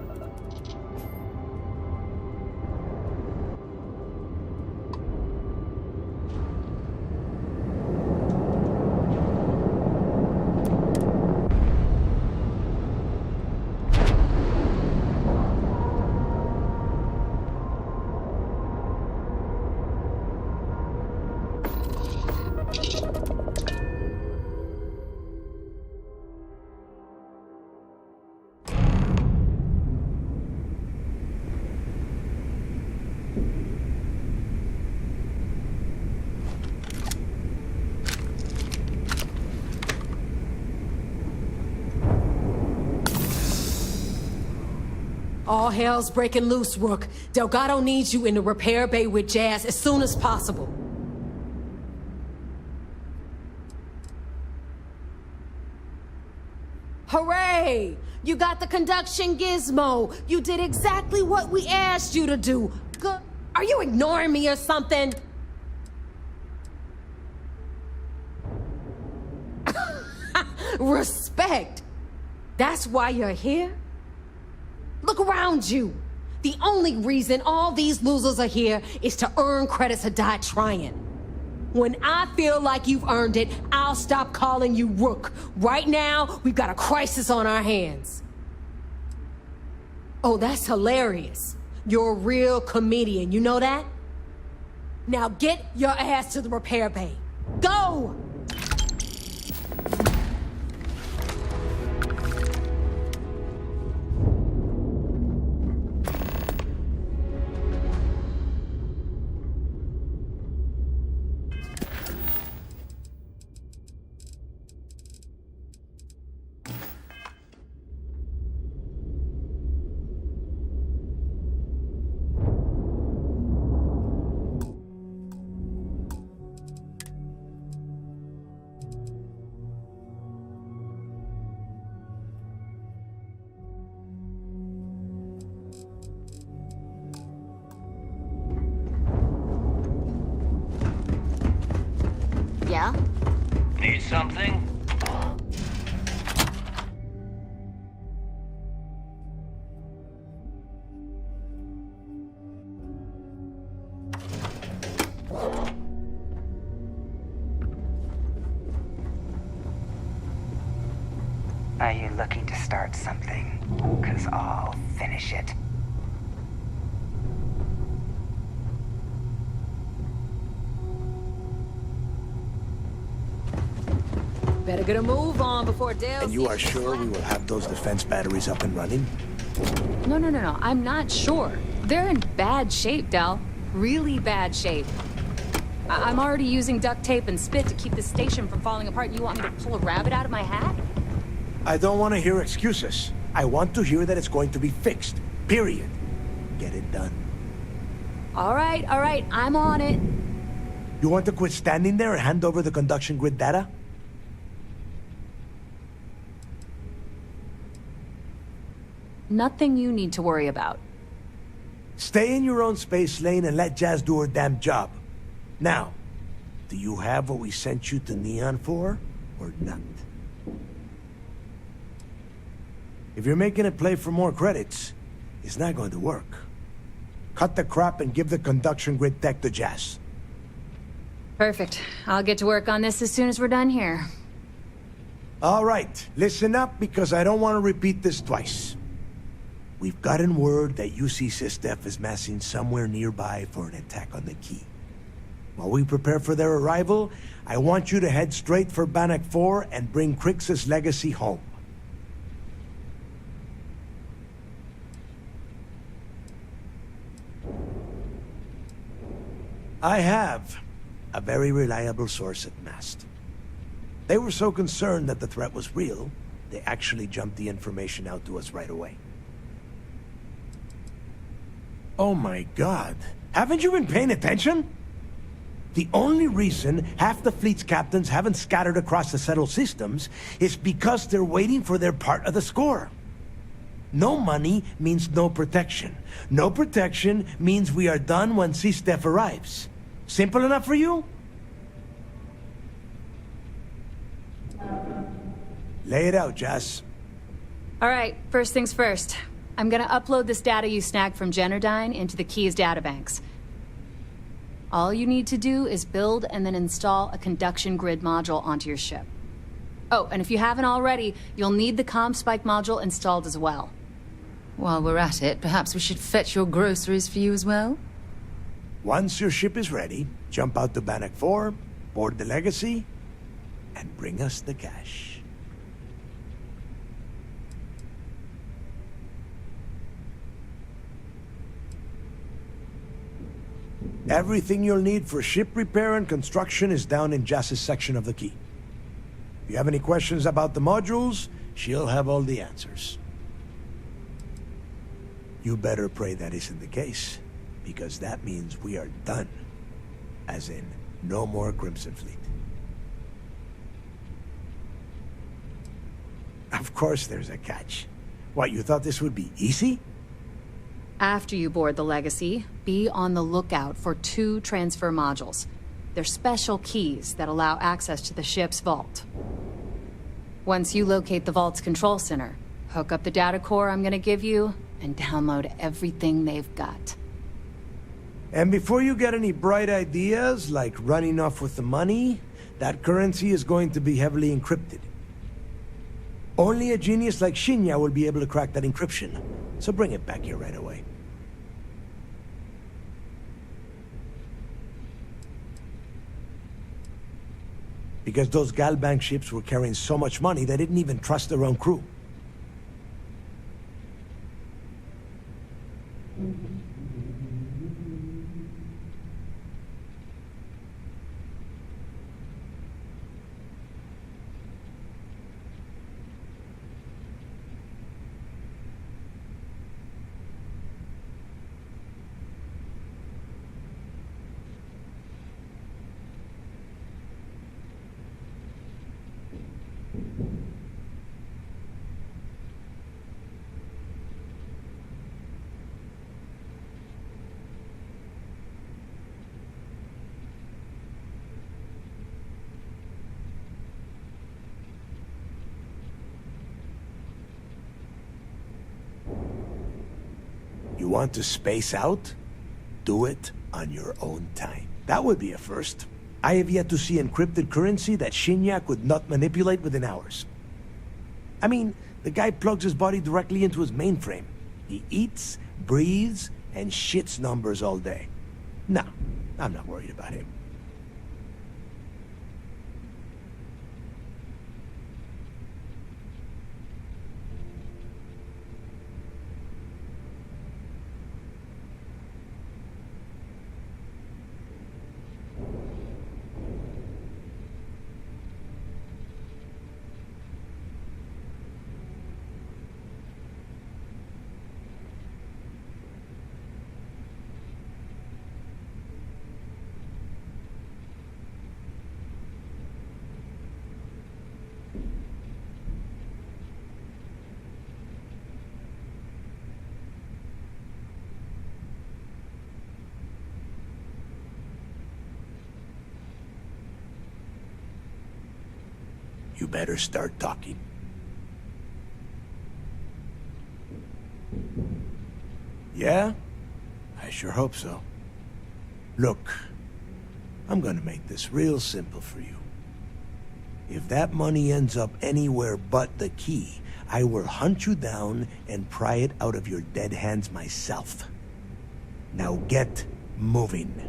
All hell's breaking loose, Rook. Delgado needs you in the repair bay with Jazz as soon as possible. Hooray! You got the conduction gizmo. You did exactly what we asked you to do. Good. Are you ignoring me or something? Respect. That's why you're here? Look around you. The only reason all these losers are here is to earn credits or die trying. When I feel like you've earned it, I'll stop calling you Rook. Right now, we've got a crisis on our hands. Oh, that's hilarious. You're a real comedian, you know that? Now get your ass to the repair bay. Go! Yeah? Need something? Are you looking to start something? 'Cause I'll finish it. Better get a move on before Dale And you are sure we will have those defense batteries up and running? No. I'm not sure. They're in bad shape, Del. Really bad shape. I'm already using duct tape and spit to keep the station from falling apart. You want me to pull a rabbit out of my hat? I don't want to hear excuses. I want to hear that it's going to be fixed. Period. Get it done. All right. I'm on it. You want to quit standing there and hand over the conduction grid data? Nothing you need to worry about. Stay in your own space lane and let Jazz do her damn job. Now, do you have what we sent you to Neon for, or not? If you're making it play for more credits, it's not going to work. Cut the crap and give the conduction grid tech to Jazz. Perfect. I'll get to work on this as soon as we're done here. All right, listen up because I don't want to repeat this twice. We've gotten word that UC Systef is massing somewhere nearby for an attack on the key. While we prepare for their arrival, I want you to head straight for Bannock 4 and bring Crix's legacy home. I have a very reliable source at Mast. They were so concerned that the threat was real, they actually jumped the information out to us right away. Oh my God. Haven't you been paying attention? The only reason half the fleet's captains haven't scattered across the settled systems is because they're waiting for their part of the score. No money means no protection. No protection means we are done when Systef arrives. Simple enough for you? Lay it out, Jess. All right, first things first. I'm gonna upload this data you snagged from Generdyne into the Key's databanks. All you need to do is build and then install a conduction grid module onto your ship. Oh, and if you haven't already, you'll need the CommSpike module installed as well. While we're at it, perhaps we should fetch your groceries for you as well? Once your ship is ready, jump out to Bannock 4, board the Legacy, and bring us the cash. Everything you'll need for ship repair and construction is down in Jass's section of the Key. If you have any questions about the modules, she'll have all the answers. You better pray that isn't the case, because that means we are done. As in, no more Crimson Fleet. Of course there's a catch. What, you thought this would be easy? After you board the Legacy, be on the lookout for 2 transfer modules. They're special keys that allow access to the ship's vault. Once you locate the vault's control center, hook up the data core I'm gonna give you, and download everything they've got. And before you get any bright ideas, like running off with the money, that currency is going to be heavily encrypted. Only a genius like Shinya will be able to crack that encryption, so bring it back here right away. Because those Galbank ships were carrying so much money, they didn't even trust their own crew. You want to space out? Do it on your own time. That would be a first. I have yet to see encrypted currency that Shinya could not manipulate within hours. I mean, the guy plugs his body directly into his mainframe. He eats, breathes, and shits numbers all day. No, I'm not worried about him. You better start talking. Yeah? I sure hope so. Look, I'm gonna make this real simple for you. If that money ends up anywhere but the key, I will hunt you down and pry it out of your dead hands myself. Now get moving.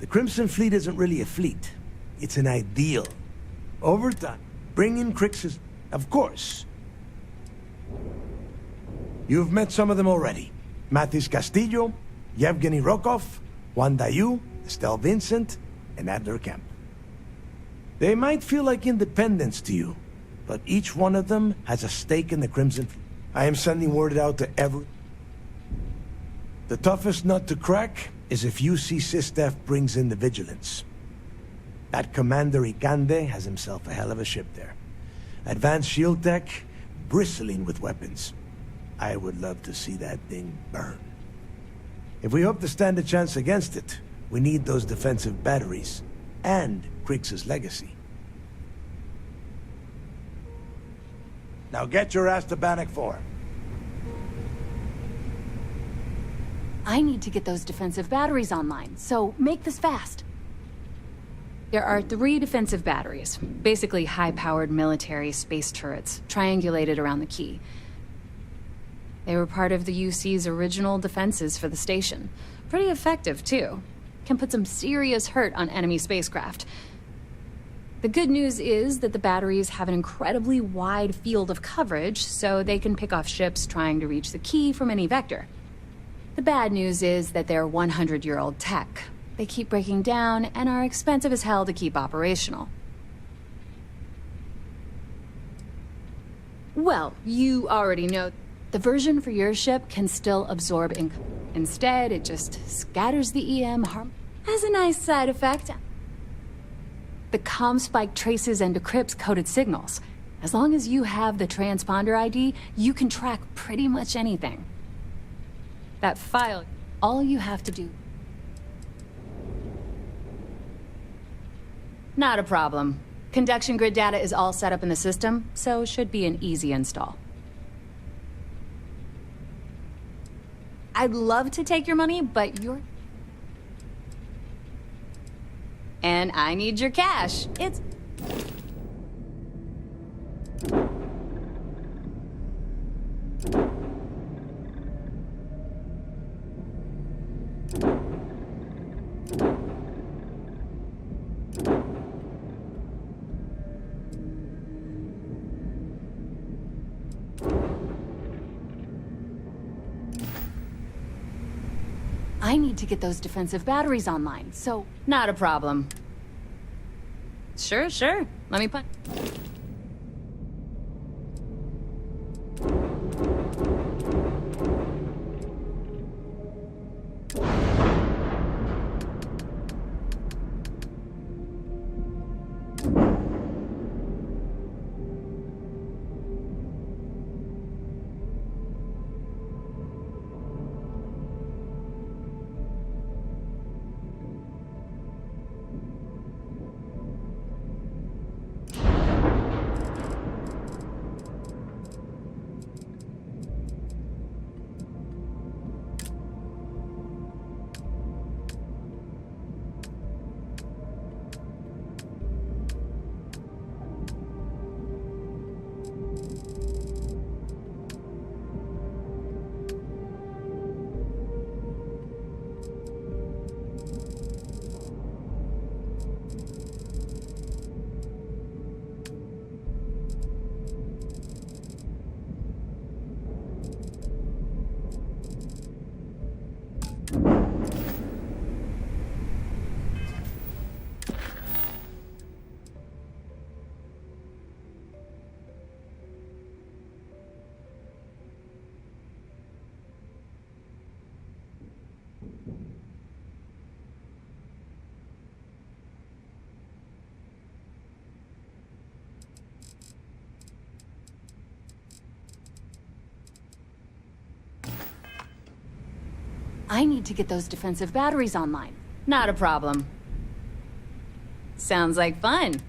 The Crimson Fleet isn't really a fleet. It's an ideal. Over time, bring in Crix's... Of course. You've met some of them already. Mathis Castillo, Yevgeny Rokov, Juan Dayu, Estelle Vincent, and Adler Kemp. They might feel like independents to you, but each one of them has a stake in the Crimson Fleet. I am sending word out to every... The toughest nut to crack is if UC Sistef brings in the Vigilance. That Commander Ikande has himself a hell of a ship there. Advanced shield tech, bristling with weapons. I would love to see that thing burn. If we hope to stand a chance against it, we need those defensive batteries, and Kriegs's legacy. Now get your ass to Bannock 4. I need to get those defensive batteries online, so make this fast. There are 3 defensive batteries, basically high-powered military space turrets, triangulated around the key. They were part of the UC's original defenses for the station. Pretty effective, too. Can put some serious hurt on enemy spacecraft. The good news is that the batteries have an incredibly wide field of coverage, so they can pick off ships trying to reach the key from any vector. The bad news is that they're 100-year-old tech. They keep breaking down and are expensive as hell to keep operational. Well, you already know the version for your ship can still absorb ink. Instead, it just scatters the EM harm. Has a nice side effect. The comm spike traces and decrypts coded signals. As long as you have the transponder ID, you can track pretty much anything. That file, all you have to do. Not a problem. Conduction grid data is all set up in the system, so it should be an easy install. I'd love to take your money, but you're... And I need your cash. It's... I need to get those defensive batteries online, so... Not a problem. Sure. Let me put... I need to get those defensive batteries online. Not a problem. Sounds like fun.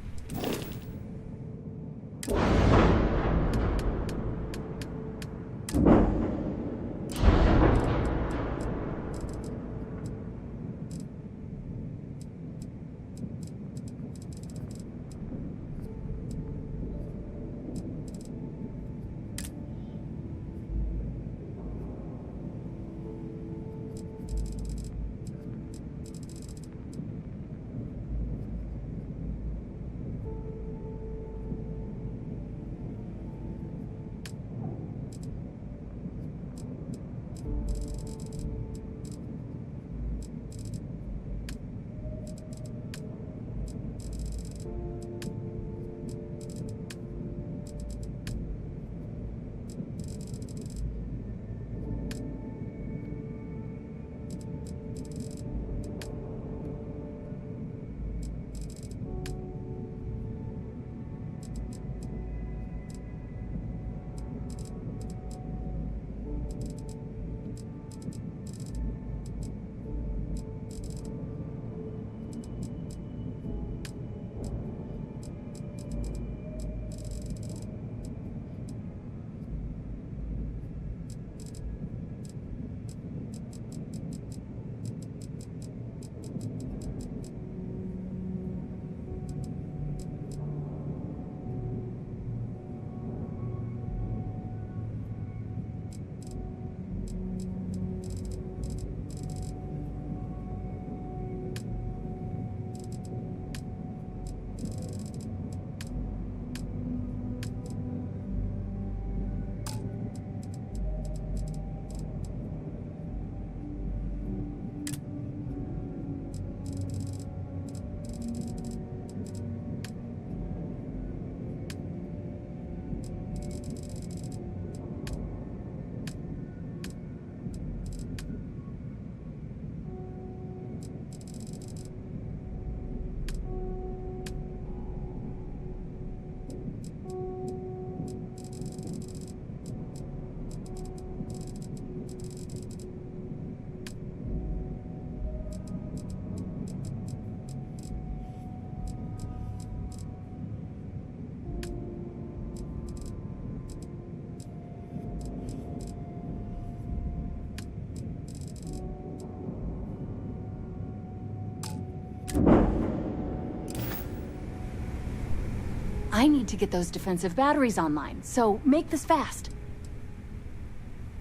I need to get those defensive batteries online, so make this fast.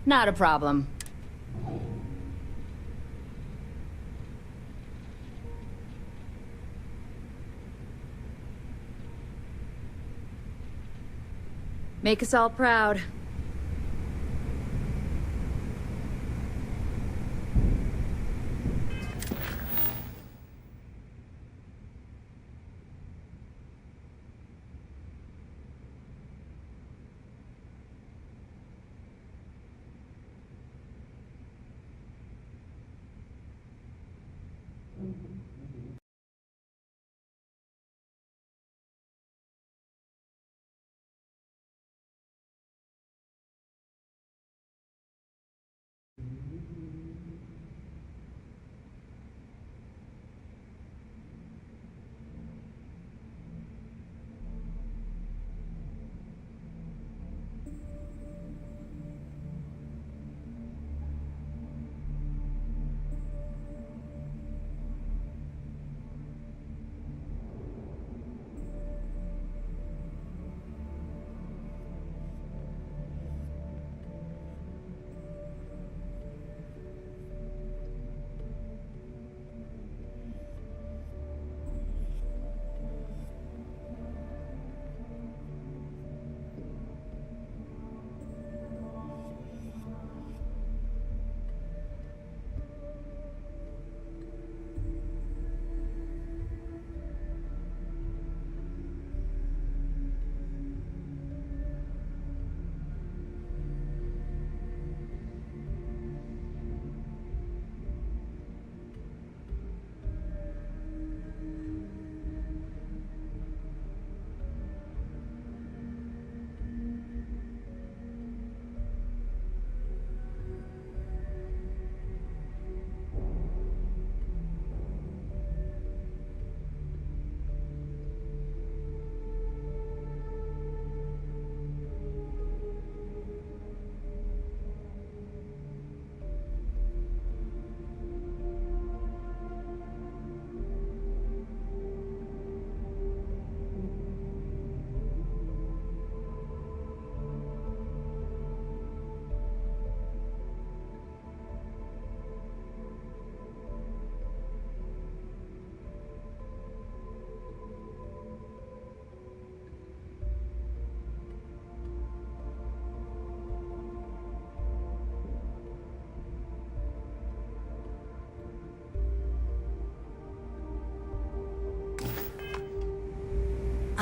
Not a problem. Make us all proud.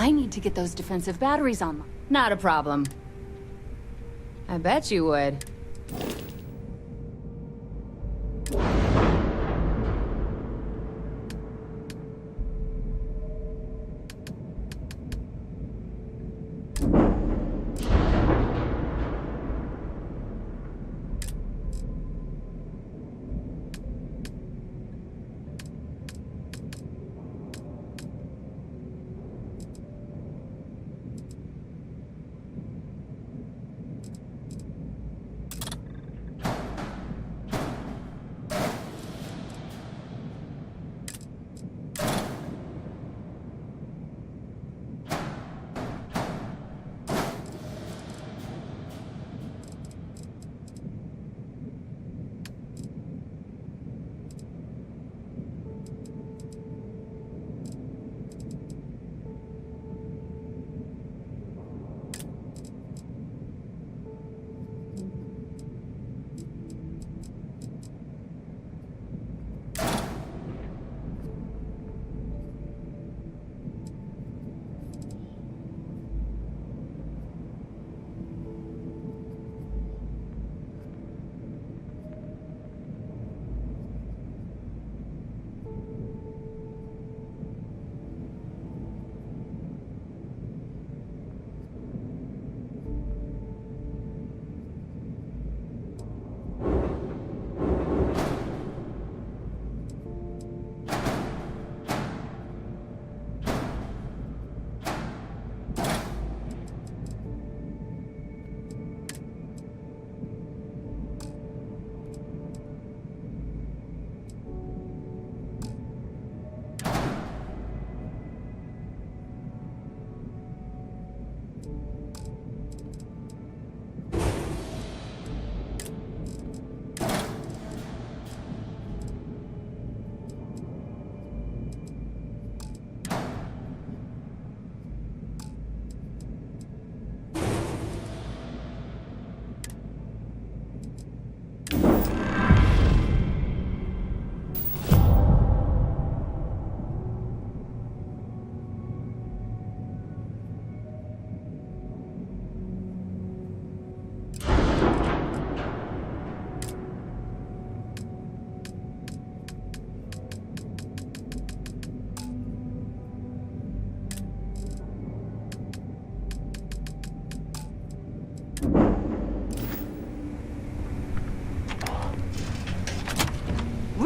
I need to get those defensive batteries online. Not a problem. I bet you would.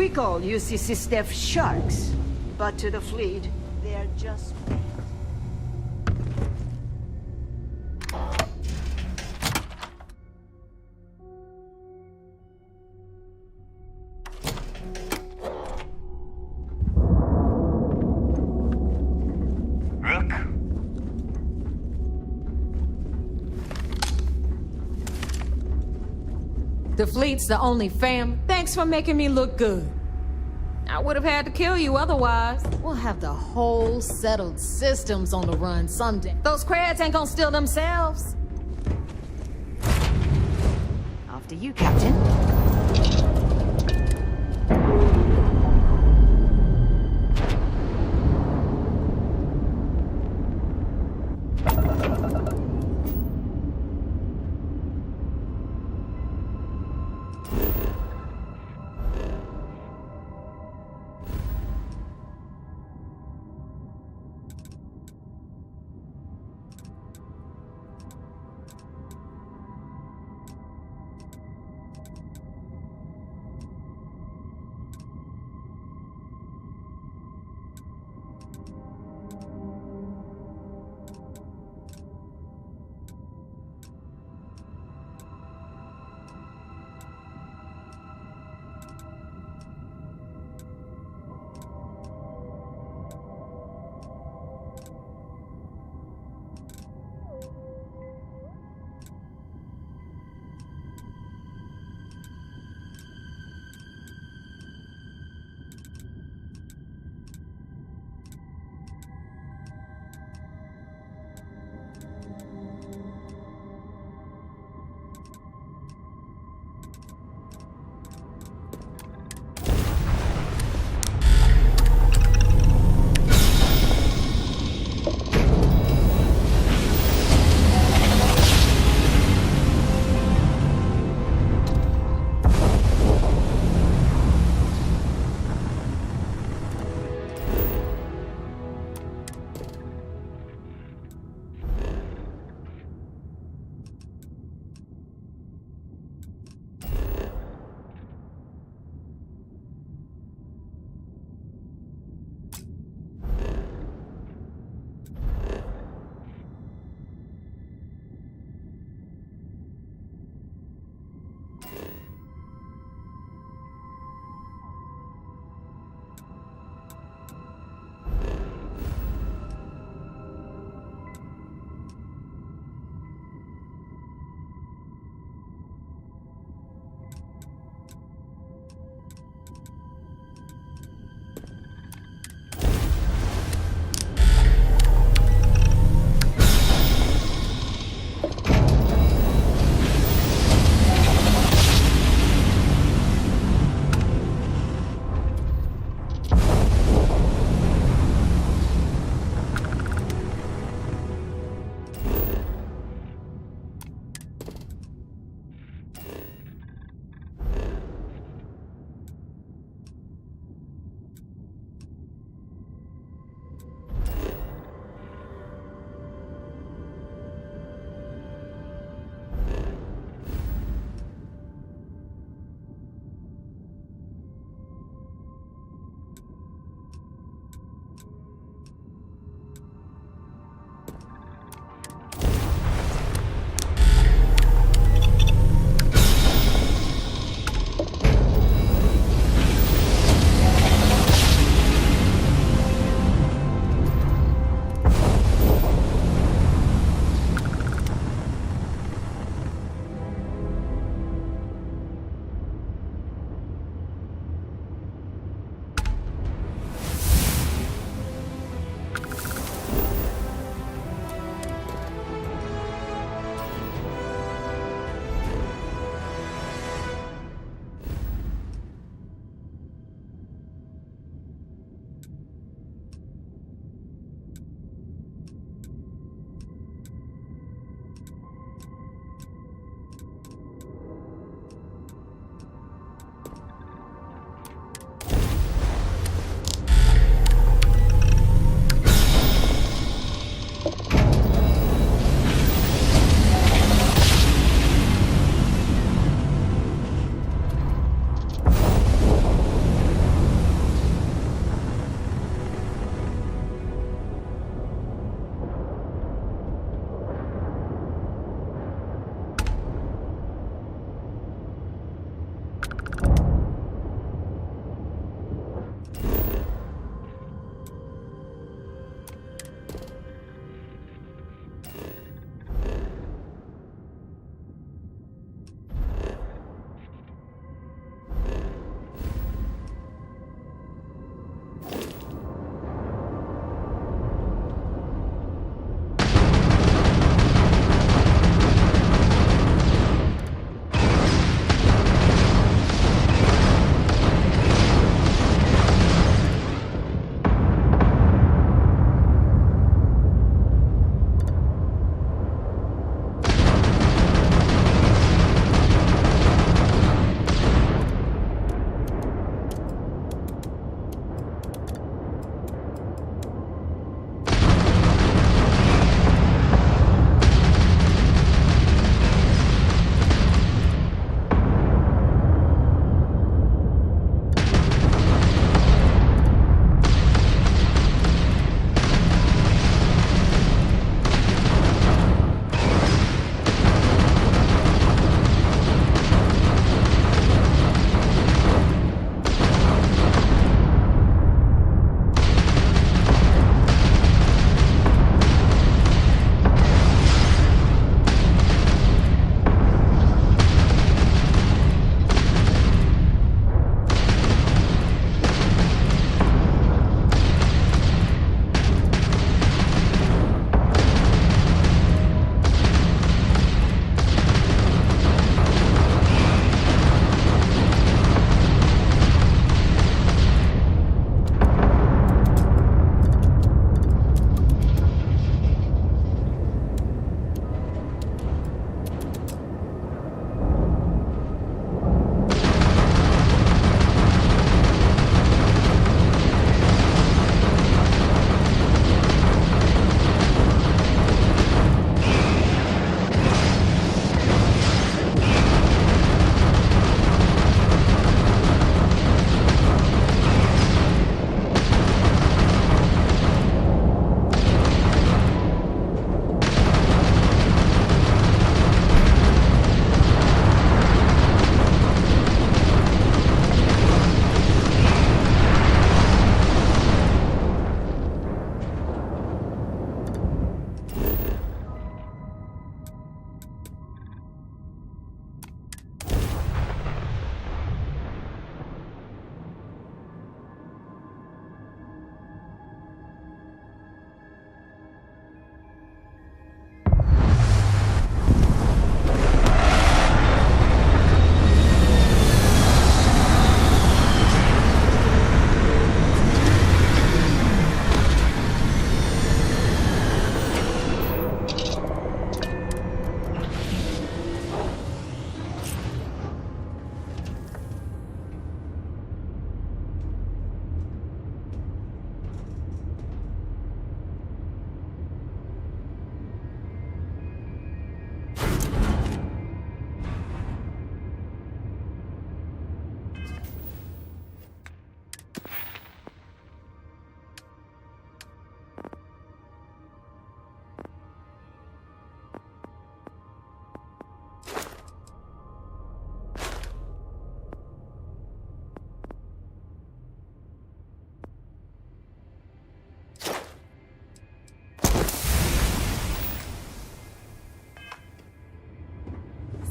We call UCC staff sharks, but to the fleet, they're just... Rook? The fleet's the only fam. Thanks for making me look good. I would have had to kill you otherwise. We'll have the whole settled systems on the run someday. Those crabs ain't gonna steal themselves. After you, Captain.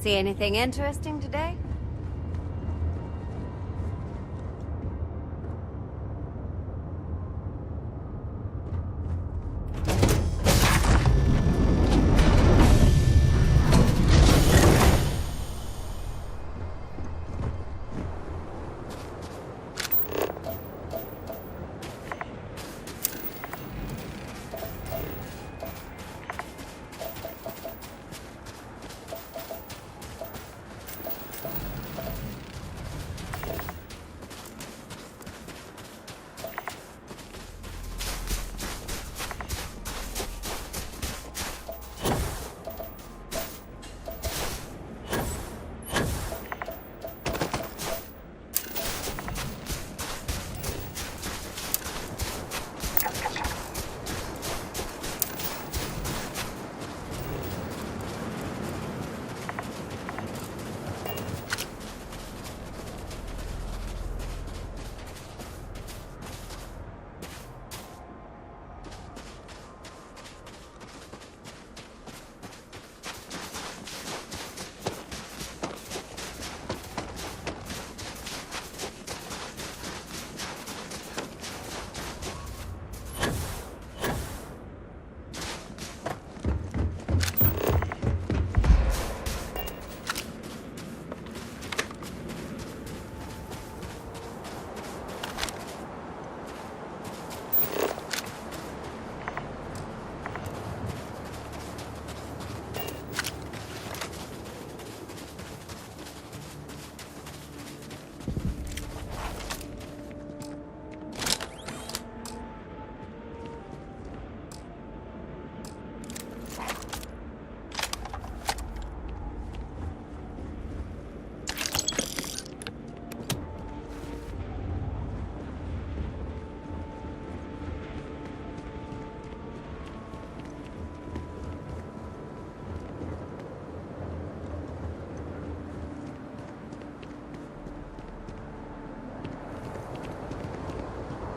See anything interesting today?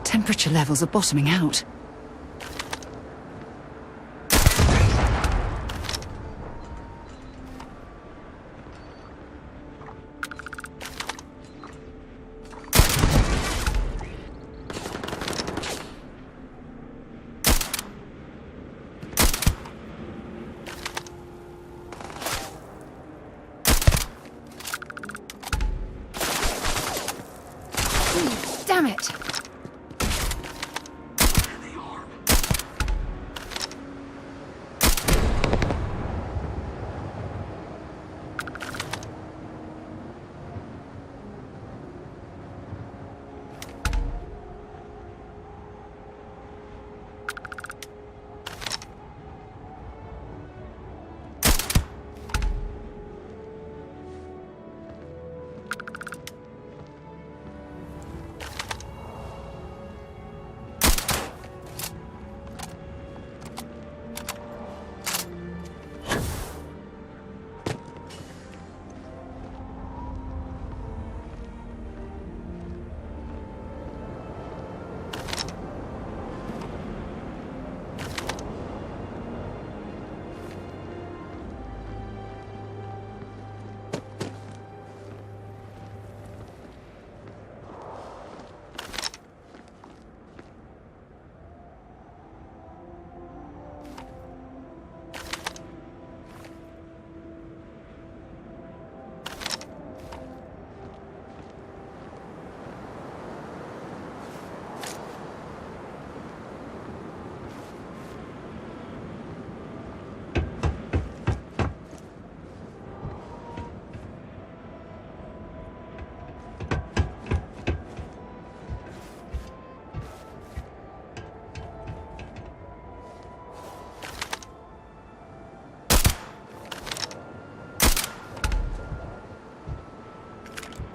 Temperature levels are bottoming out. Damn it!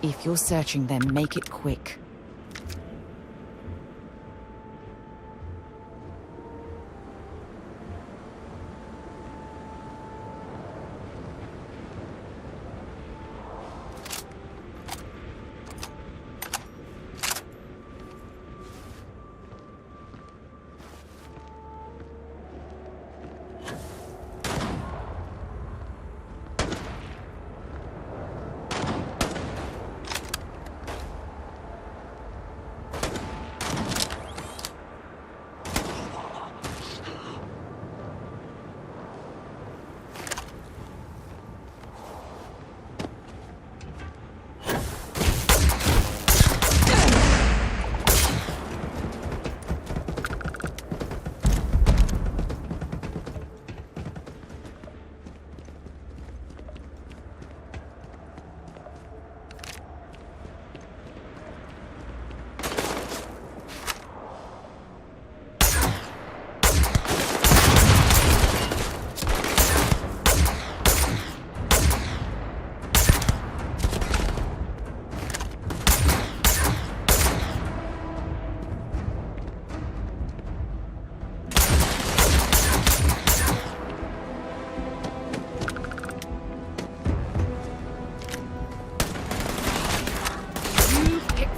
If you're searching them, make it quick.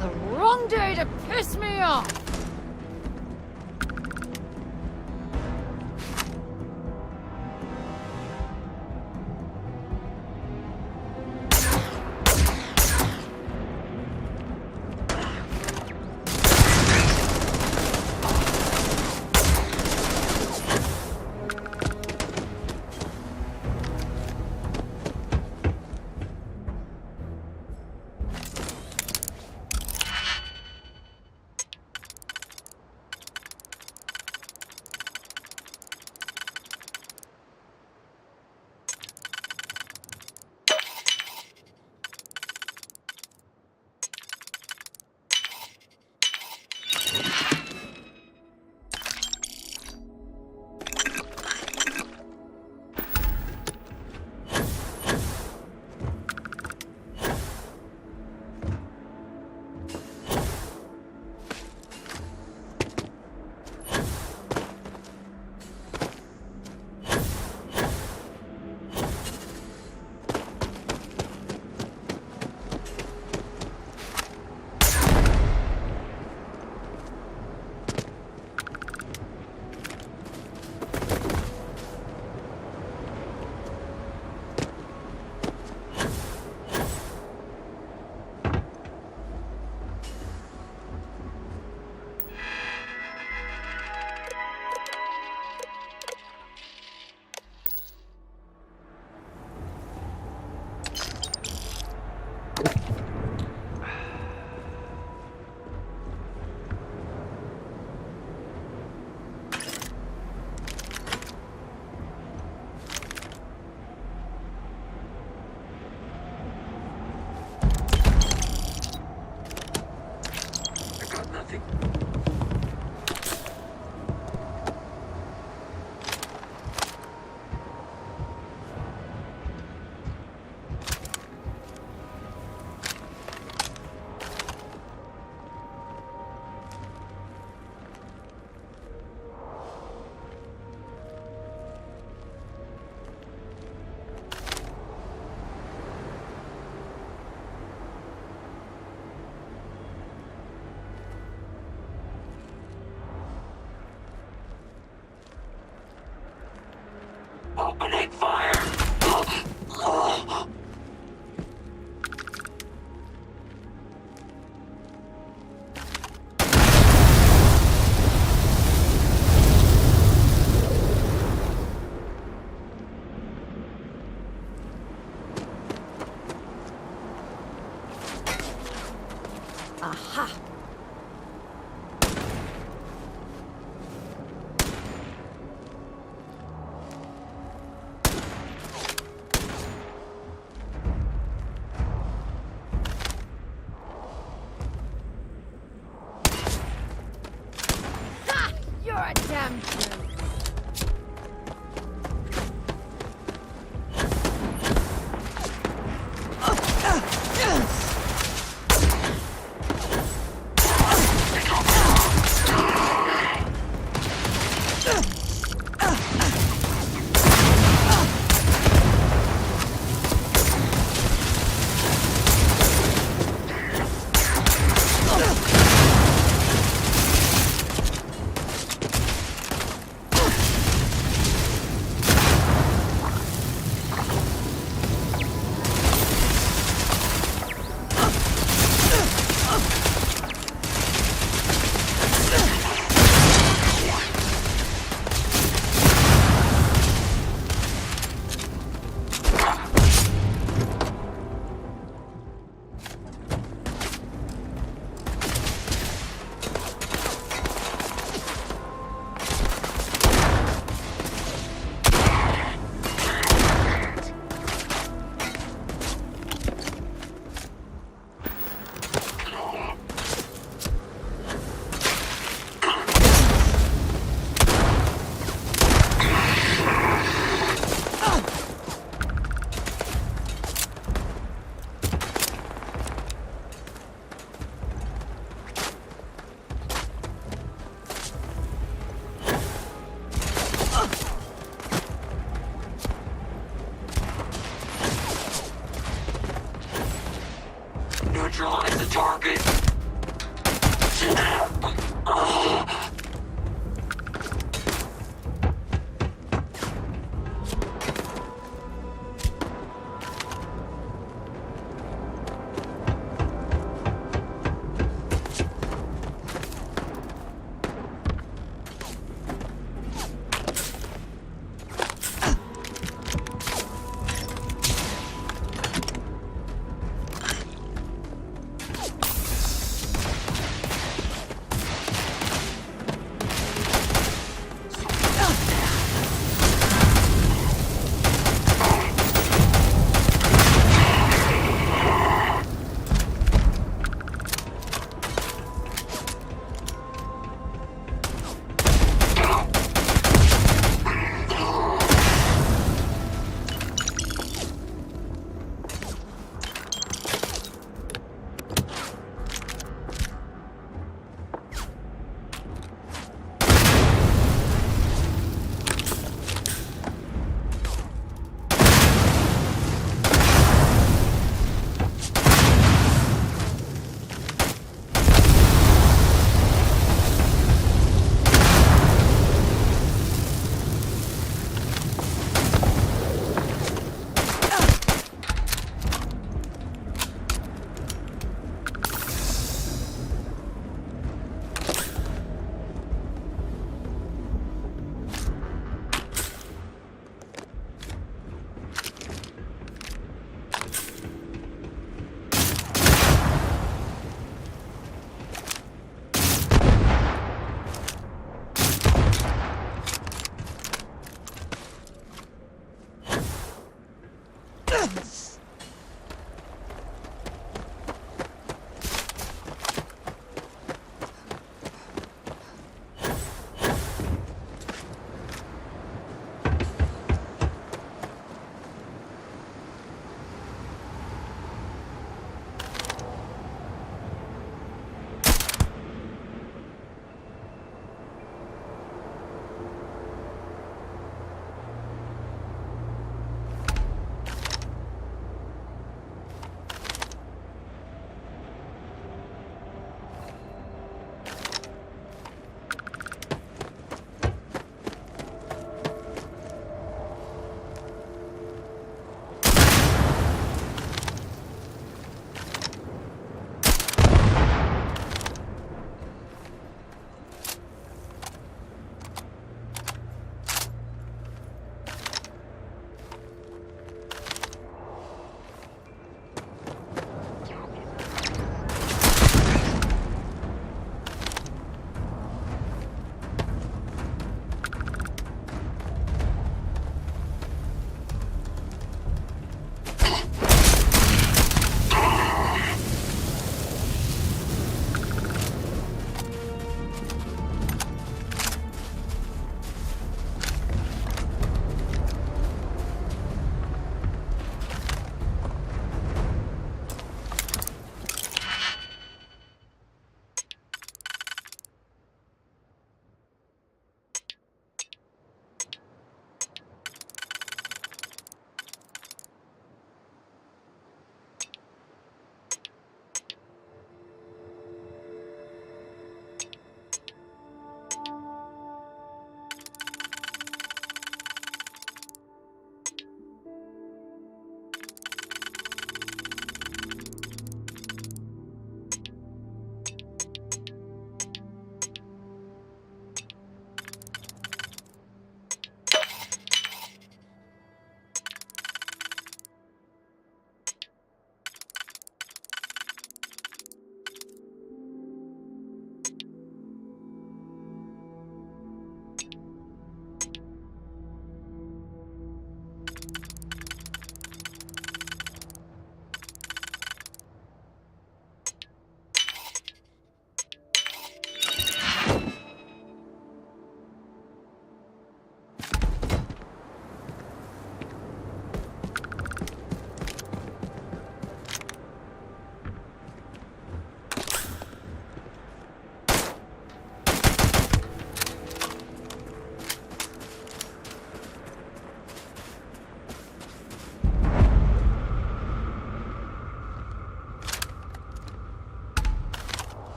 the wrong day to piss me off! Opening fire! Aha! You're a damn jerk. Neutralize the target.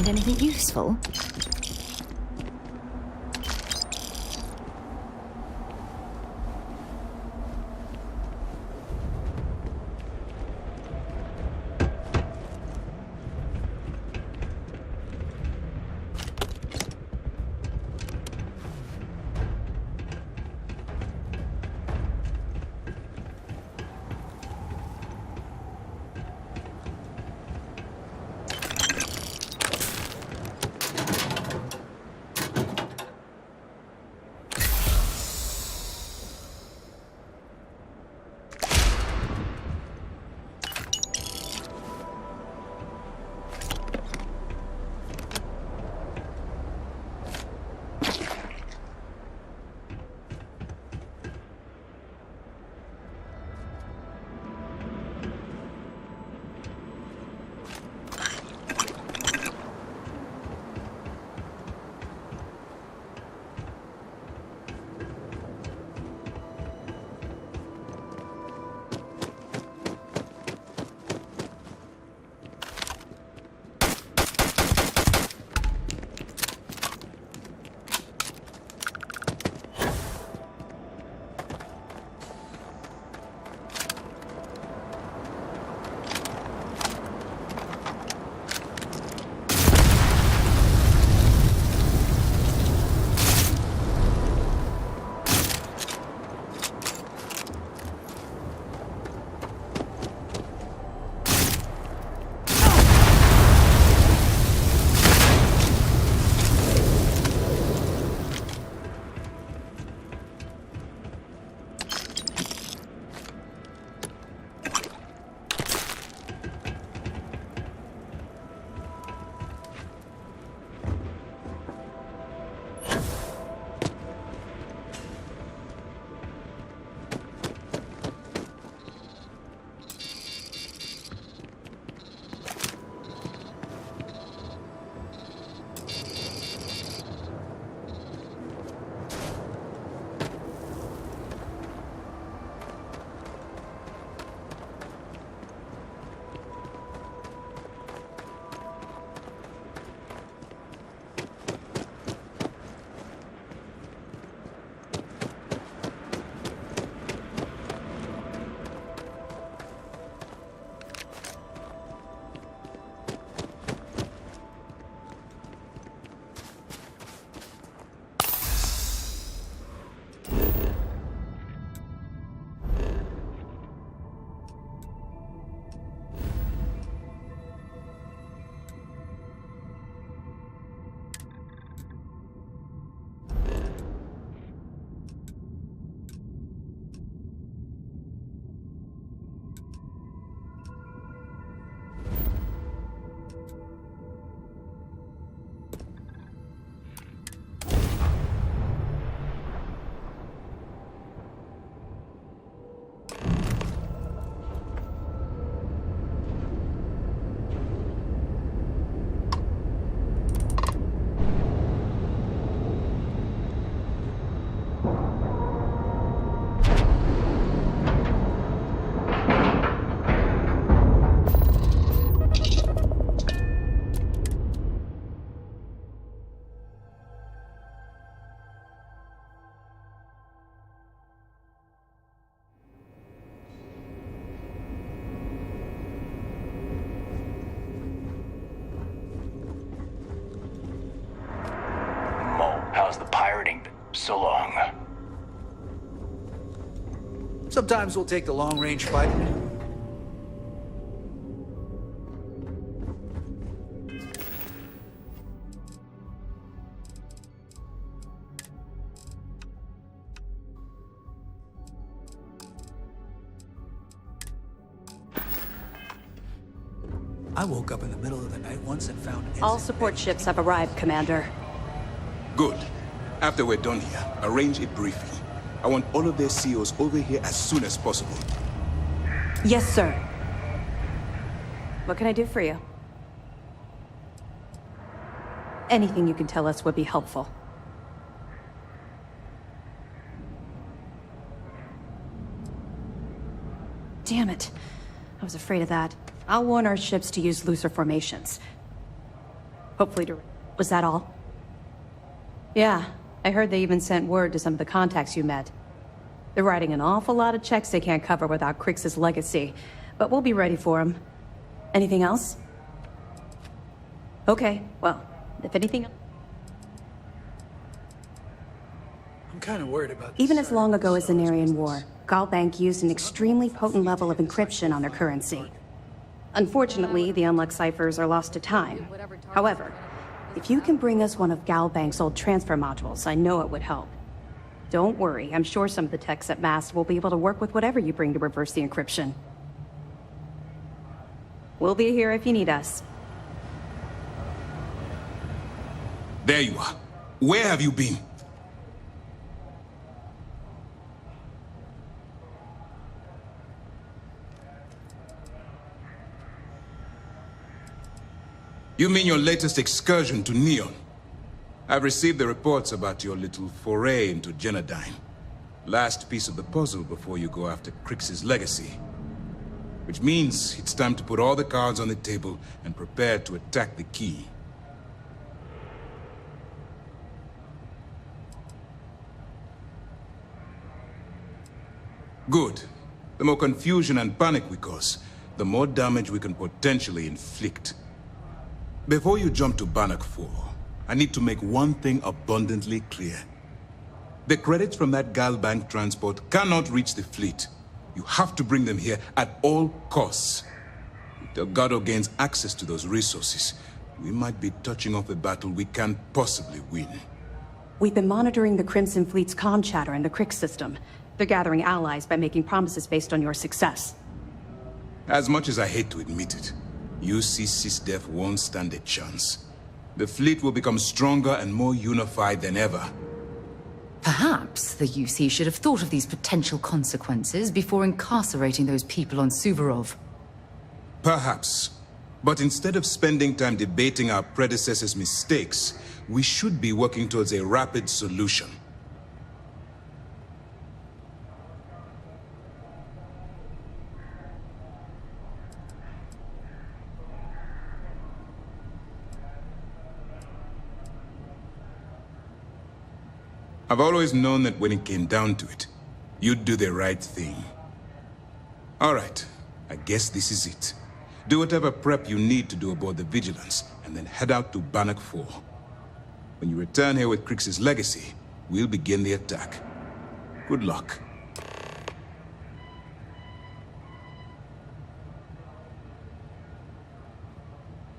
find anything useful? How's the pirating been so long? Sometimes we'll take the long-range fight. I woke up in the middle of the night once and found... All support ships have arrived, Commander. Good. After we're done here, arrange a briefing. I want all of their CEOs over here as soon as possible. Yes, sir. What can I do for you? Anything you can tell us would be helpful. Damn it. I was afraid of that. I'll warn our ships to use looser formations. Hopefully Was that all? Yeah, I heard they even sent word to some of the contacts you met. They're writing an awful lot of checks they can't cover without Crix's legacy, but we'll be ready for them. Anything else? Okay, well, if anything... I'm kind of worried about this. Even as long ago as the Narian War, Galbank used an extremely potent level of encryption on their currency. Unfortunately, the unlocked ciphers are lost to time. However, if you can bring us one of Galbank's old transfer modules, I know it would help. Don't worry, I'm sure some of the techs at MAST will be able to work with whatever you bring to reverse the encryption. We'll be here if you need us. There you are. Where have you been? You mean your latest excursion to Neon? I've received the reports about your little foray into Genodyne. Last piece of the puzzle before you go after Crix's legacy. Which means it's time to put all the cards on the table and prepare to attack the key. Good. The more confusion and panic we cause, the more damage we can potentially inflict. Before you jump to Bannock 4, I need to make one thing abundantly clear. The credits from that Galbank transport cannot reach the fleet. You have to bring them here at all costs. If Delgado gains access to those resources, we might be touching off a battle we can't possibly win. We've been monitoring the Crimson Fleet's comm chatter in the Crix system. They're gathering allies by making promises based on your success. As much as I hate to admit it, UC SysDef won't stand a chance. The fleet will become stronger and more unified than ever. Perhaps the UC should have thought of these potential consequences before incarcerating those people on Suvorov. Perhaps. But instead of spending time debating our predecessors' mistakes, we should be working towards a rapid solution. I've always known that when it came down to it, you'd do the right thing. All right, I guess this is it. Do whatever prep you need to do aboard the Vigilance, and then head out to Bannock 4. When you return here with Crix's legacy, we'll begin the attack. Good luck.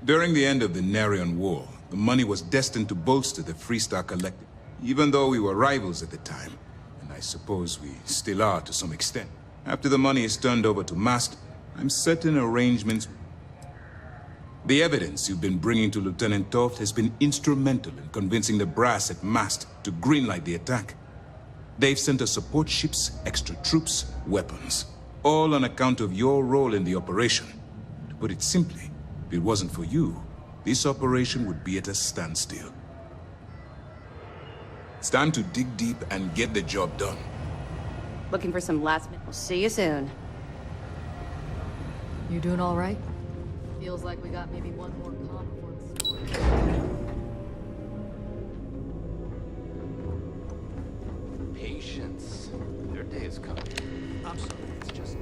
During the end of the Narian War, the money was destined to bolster the Freestar Collective. Even though we were rivals at the time, and I suppose we still are to some extent. After the money is turned over to MAST, I'm certain arrangements... The evidence you've been bringing to Lieutenant Toft has been instrumental in convincing the brass at MAST to greenlight the attack. They've sent us support ships, extra troops, weapons, all on account of your role in the operation. To put it simply, if it wasn't for you, this operation would be at a standstill. It's time to dig deep and get the job done. Looking for some last minute. We'll see you soon. You doing all right? Feels like we got maybe one more con before the storm. Patience. Their day is coming. I'm sorry, it's just...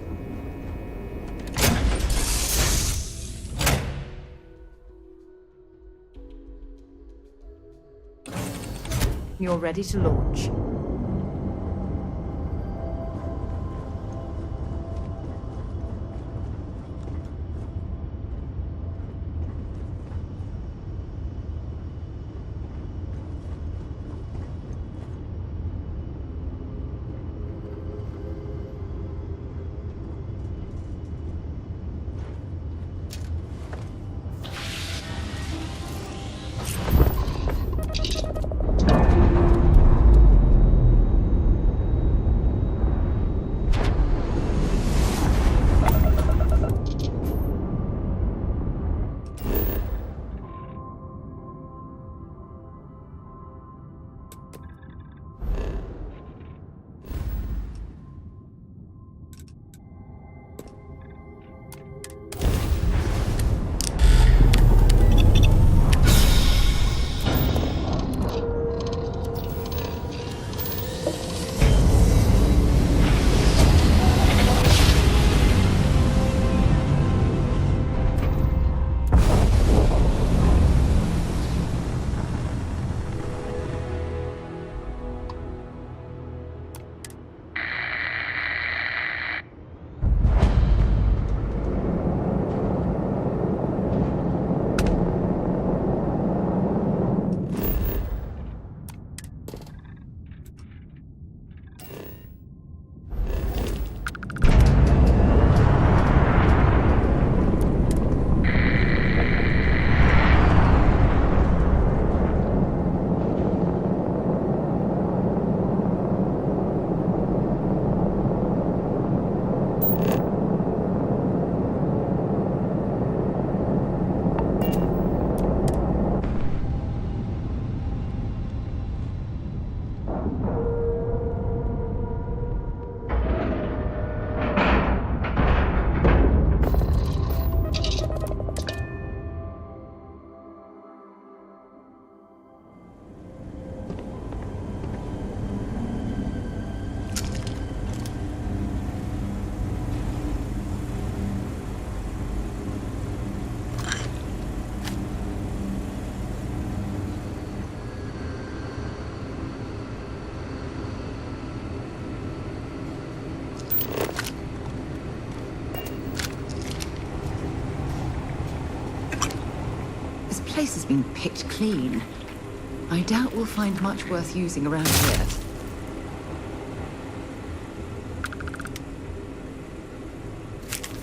You're ready to launch. place has been picked clean. I doubt we'll find much worth using around here.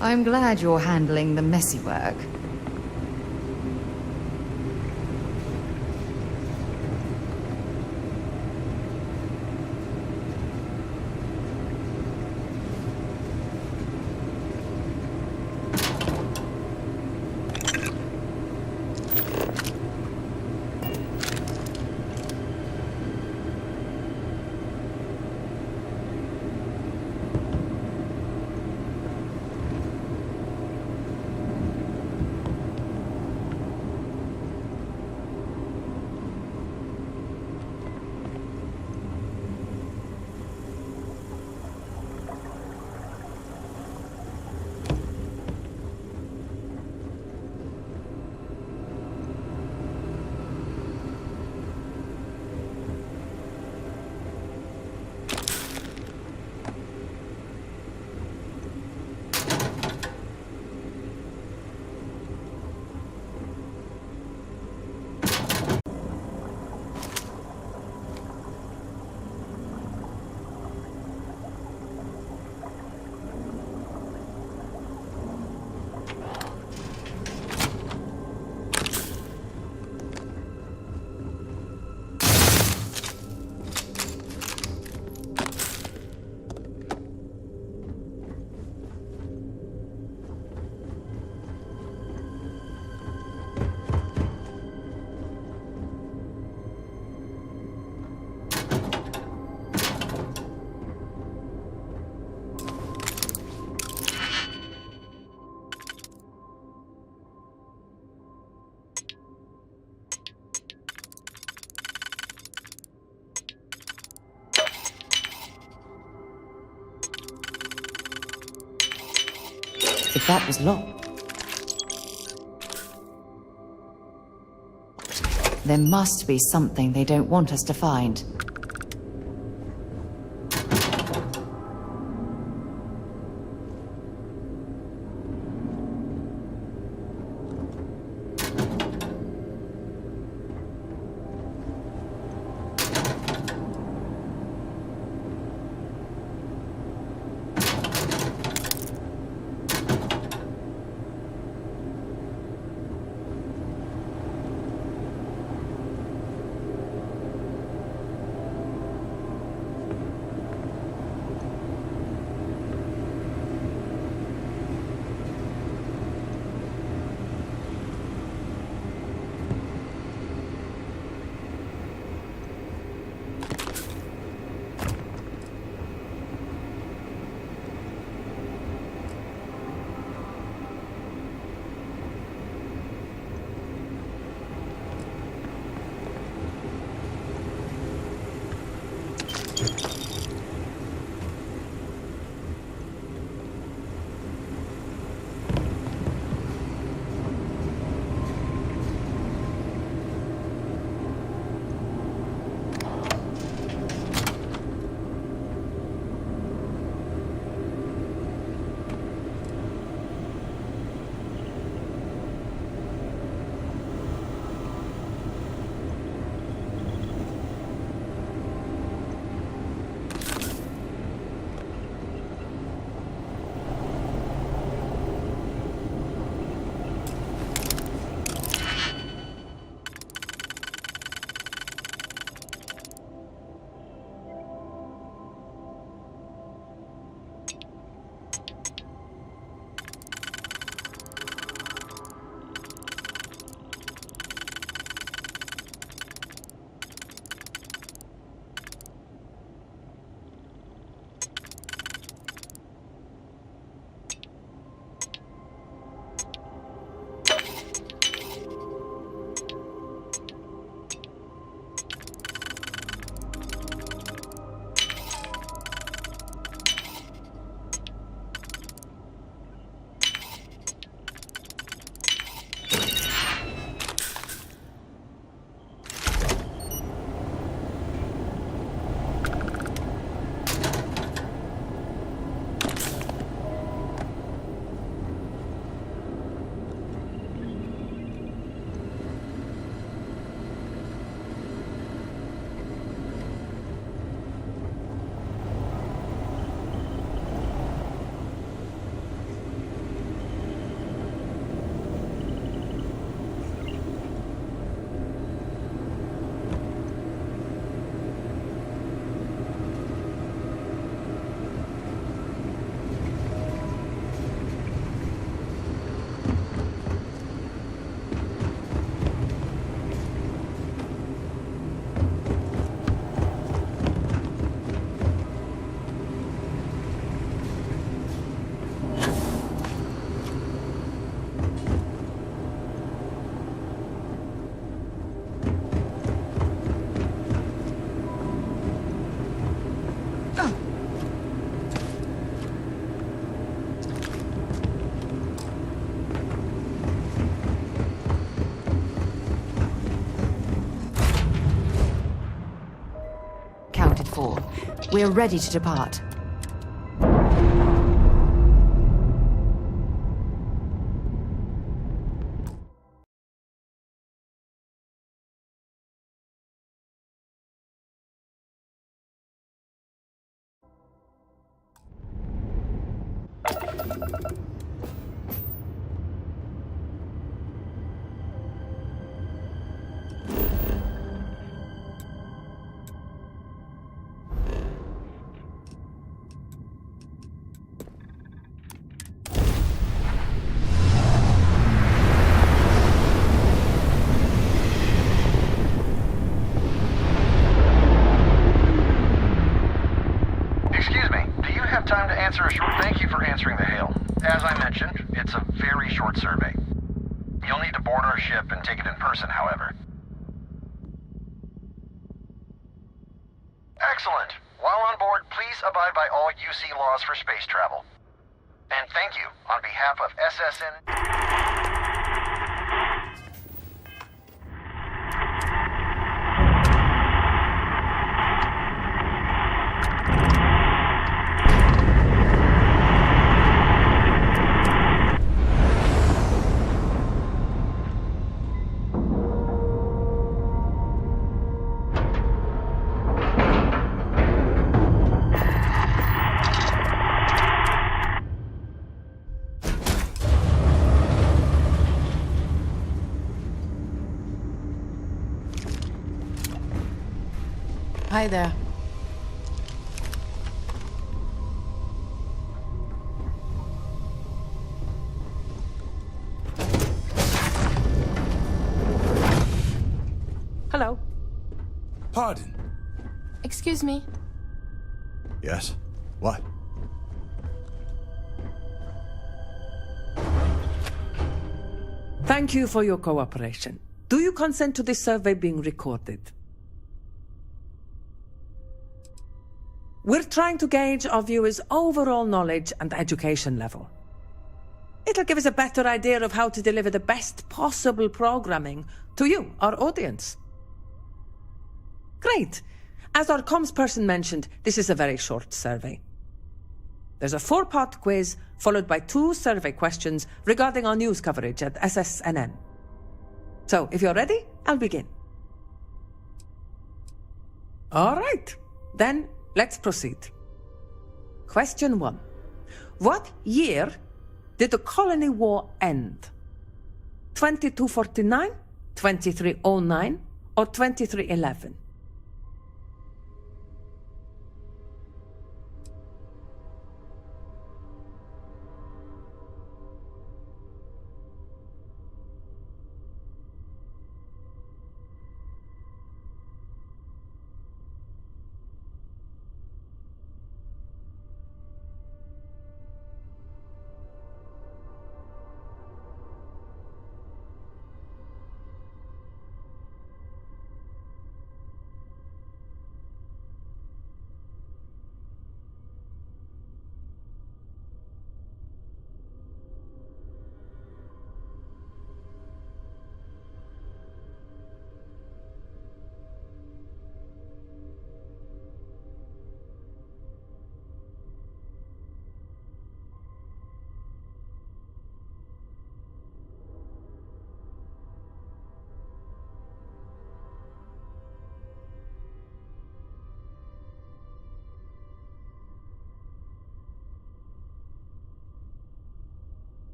I'm glad you're handling the messy work. If that was locked. There must be something they don't want us to find. We are ready to depart. Time to answer a short thank you for answering the hail. As I mentioned, it's a very short survey. You'll need to board our ship and take it in person, however. Excellent. While on board, please abide by all UC laws for space travel. And thank you on behalf of SSN... Hi there. Hello. Pardon. Excuse me. Yes? What? Thank you for your cooperation. Do you consent to this survey being recorded? We're trying to gauge our viewers' overall knowledge and education level. It'll give us a better idea of how to deliver the best possible programming to you, our audience. Great. As our comms person mentioned, this is a very short survey. There's a 4-part quiz, followed by 2 survey questions regarding our news coverage at SSNN. So, if you're ready, I'll begin. All right. Then, let's proceed. Question 1. What year did the Colony War end? 2249, 2309, or 2311?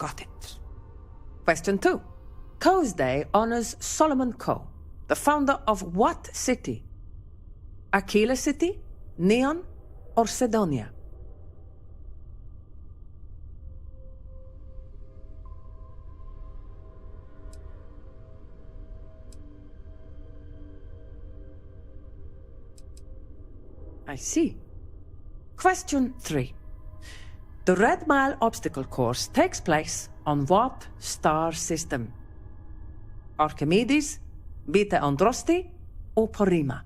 Got it. Question 2. Coe's Day honors Solomon Coe, the founder of what city? Aquila City, Neon, or Sedonia? I see. Question 3. The Red Mile obstacle course takes place on what star system? Archimedes, Beta Androsti, or Porrima?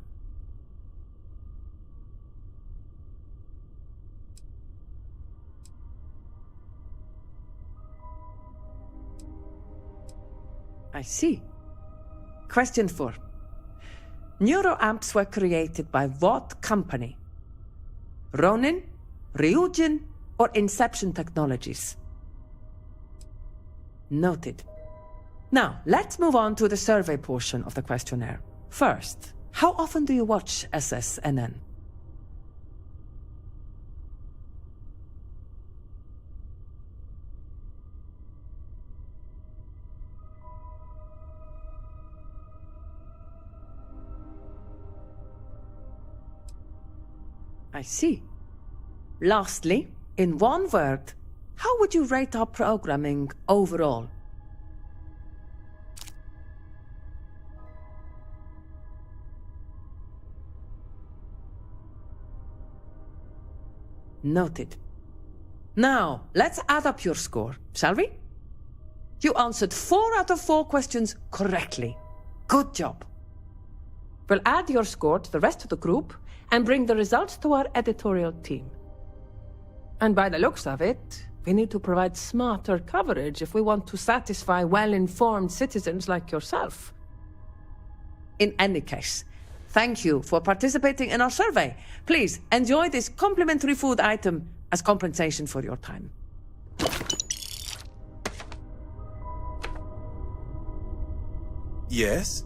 I see. Question 4. Neuroamps were created by what company? Ronin, Ryujin, or Inception Technologies? Noted. Now, let's move on to the survey portion of the questionnaire. First, how often do you watch SSNN? I see. Lastly, in one word, how would you rate our programming overall? Noted. Now, let's add up your score, shall we? You answered 4 out of 4 questions correctly. Good job. We'll add your score to the rest of the group and bring the results to our editorial team. And by the looks of it, we need to provide smarter coverage if we want to satisfy well-informed citizens like yourself. In any case, thank you for participating in our survey. Please enjoy this complimentary food item as compensation for your time. Yes?